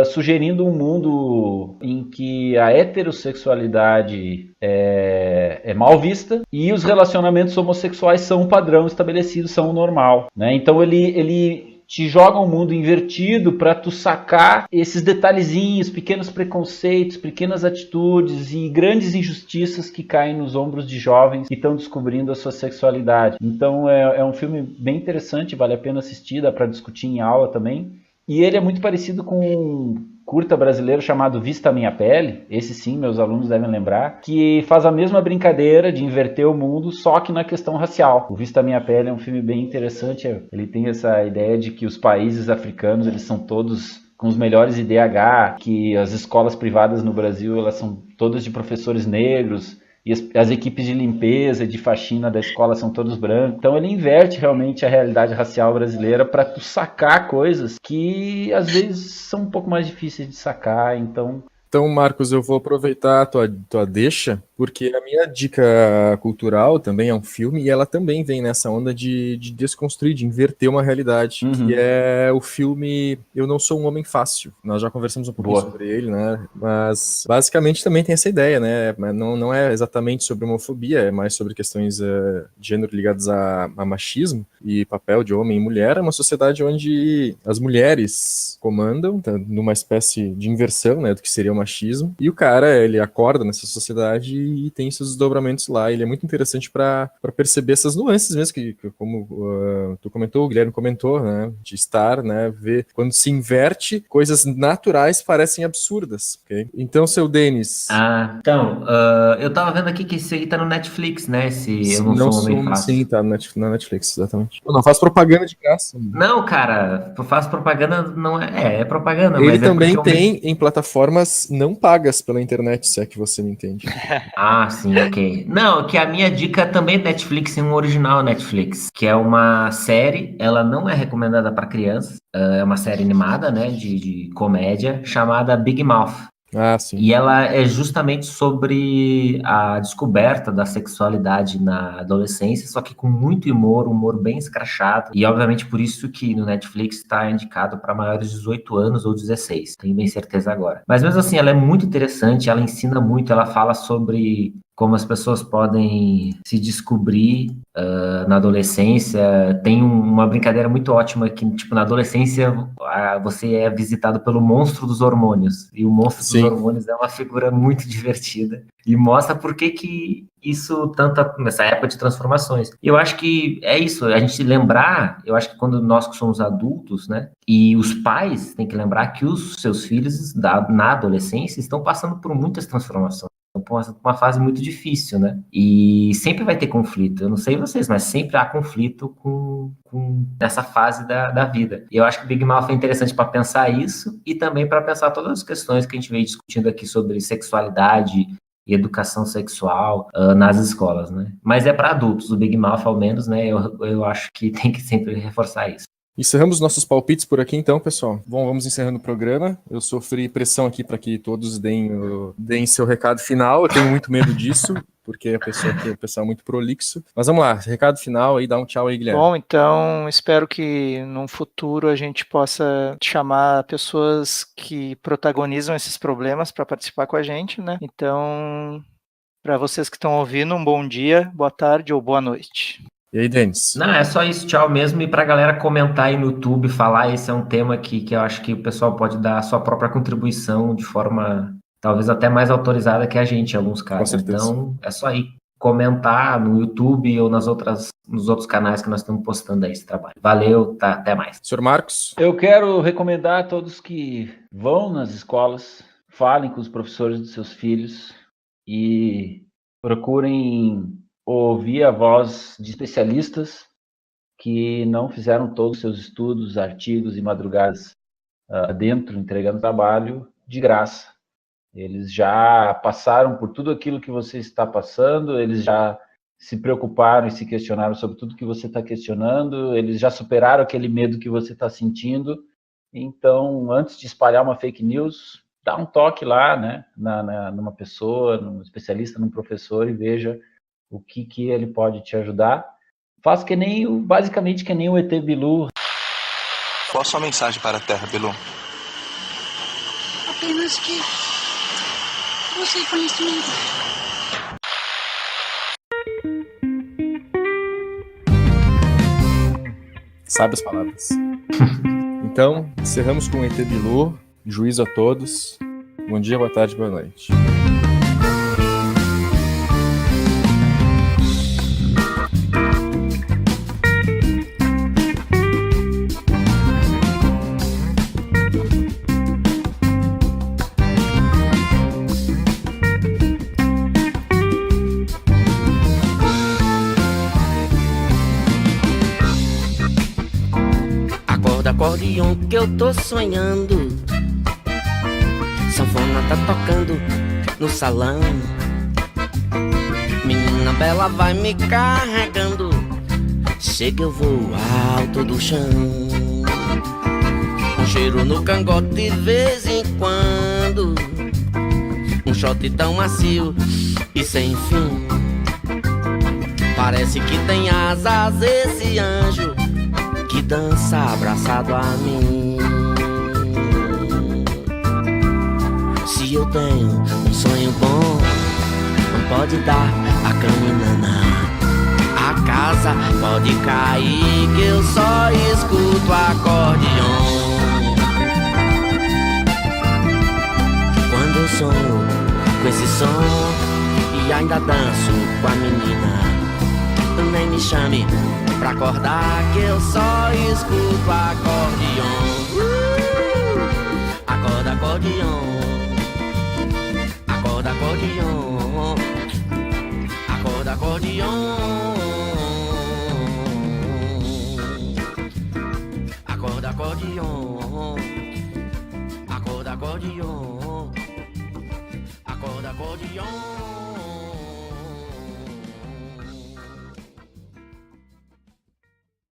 sugerindo um mundo em que a heterossexualidade é mal vista e os relacionamentos homossexuais são o padrão estabelecido, são o normal, né? Então ele te joga um mundo invertido para tu sacar esses detalhezinhos, pequenos preconceitos, pequenas atitudes e grandes injustiças que caem nos ombros de jovens que estão descobrindo a sua sexualidade. Então é um filme bem interessante, vale a pena assistir, dá para discutir em aula também. E ele é muito parecido com um curta brasileiro chamado Vista a Minha Pele, esse sim, meus alunos devem lembrar, que faz a mesma brincadeira de inverter o mundo, só que na questão racial. O Vista a Minha Pele é um filme bem interessante, ele tem essa ideia de que os países africanos, eles são todos com os melhores IDH, que as escolas privadas no Brasil, elas são todas de professores negros, e as equipes de limpeza e de faxina da escola são todos brancos. Então ele inverte realmente a realidade racial brasileira para tu sacar coisas que às vezes são um pouco mais difíceis de sacar. Então, Marcos, eu vou aproveitar a tua deixa, porque a minha dica cultural também é um filme, e ela também vem nessa onda de desconstruir, de inverter uma realidade, que é o filme Eu Não Sou um Homem Fácil. Nós já conversamos um pouquinho sobre ele, né? Mas basicamente também tem essa ideia, né? Não é exatamente sobre homofobia, é mais sobre questões de gênero ligadas a machismo e papel de homem e mulher. É uma sociedade onde as mulheres comandam, tá, numa espécie de inversão, né, do que seria o machismo, e o cara, ele acorda nessa sociedade e tem seus desdobramentos lá. Ele é muito interessante para perceber essas nuances mesmo, que como tu comentou, o Guilherme comentou, né, de estar, né, ver quando se inverte, coisas naturais parecem absurdas, ok? Então, seu Denis... eu tava vendo aqui que esse aí tá no Netflix, né, esse Eu Não Sou um Homem Fácil. Sim, tá na Netflix, exatamente. Não faz propaganda de graça. Não, cara, faz propaganda, não é propaganda, Ele mas também porque tem em plataformas não pagas pela internet, se é que você me entende. Ah, sim, ok. Não, que a minha dica também é Netflix, em um original Netflix, que é uma série, ela não é recomendada para crianças, é uma série animada, né, de comédia, chamada Big Mouth. Ah, sim. E ela é justamente sobre a descoberta da sexualidade na adolescência, só que com muito humor bem escrachado. E obviamente por isso que no Netflix está indicado para maiores de 18 anos ou 16, tenho bem certeza agora. Mas mesmo assim, ela é muito interessante, ela ensina muito, ela fala sobre como as pessoas podem se descobrir na adolescência. Tem uma brincadeira muito ótima que, tipo, na adolescência você é visitado pelo monstro dos hormônios, e o monstro dos hormônios é uma figura muito divertida e mostra por que isso tanto nessa época de transformações. E eu acho que é isso, a gente lembrar, eu acho que quando nós que somos adultos, né, e os pais têm que lembrar que os seus filhos na adolescência estão passando por muitas transformações. Uma fase muito difícil, né? E sempre vai ter conflito. Eu não sei vocês, mas sempre há conflito com essa fase da vida. E eu acho que Big Mouth é interessante para pensar isso e também para pensar todas as questões que a gente veio discutindo aqui sobre sexualidade e educação sexual nas escolas, né? Mas é para adultos, o Big Mouth, ao menos, né? Eu acho que tem que sempre reforçar isso. Encerramos nossos palpites por aqui, então, pessoal. Bom, vamos encerrando o programa. Eu sofri pressão aqui para que todos deem seu recado final. Eu tenho muito medo disso, porque a pessoa aqui é um pessoal muito prolixo. Mas vamos lá, recado final aí, dá um tchau aí, Guilherme. Bom, então, espero que num futuro a gente possa chamar pessoas que protagonizam esses problemas para participar com a gente, né? Então, para vocês que estão ouvindo, um bom dia, boa tarde ou boa noite. E aí, Denis? Não, é só isso, tchau mesmo. E pra galera comentar aí no YouTube, falar, esse é um tema que eu acho que o pessoal pode dar a sua própria contribuição de forma talvez até mais autorizada que a gente em alguns casos. Com certeza. Então, é só aí comentar no YouTube ou nos outros canais que nós estamos postando aí esse trabalho. Valeu, tá, até mais. Senhor Marcos? Eu quero recomendar a todos que vão nas escolas, falem com os professores dos seus filhos e procurem ouvir a voz de especialistas que não fizeram todos os seus estudos, artigos e madrugadas dentro, entregando trabalho de graça. Eles já passaram por tudo aquilo que você está passando, eles já se preocuparam e se questionaram sobre tudo que você está questionando, eles já superaram aquele medo que você está sentindo. Então, antes de espalhar uma fake news, dá um toque lá, né, numa pessoa, num especialista, num professor, e veja o que ele pode te ajudar. Faz basicamente que nem o ET Bilu. Qual a sua mensagem para a Terra, Bilu? Apenas que você é conhecimento. Sabe as palavras. Então, encerramos com o ET Bilu. Juízo a todos. Bom dia, boa tarde, boa noite. Acordeon que eu tô sonhando, sanfona tá tocando no salão. Menina bela vai me carregando, chega eu vou alto do chão. Um cheiro no cangote de vez em quando, um shot tão macio e sem fim. Parece que tem asas esse anjo que dança abraçado a mim. Se eu tenho um sonho bom, não pode dar a caminhada. A casa pode cair que eu só escuto acordeon. Quando eu sonho com esse som e ainda danço com a menina, nem me chame pra acordar que eu só escuto acordeon. Acorda, acordeon. Acorda, acordeon. Acorda, acordeon. Acorda, acordeon. Acorda, acordeon. Acorda, acordeon.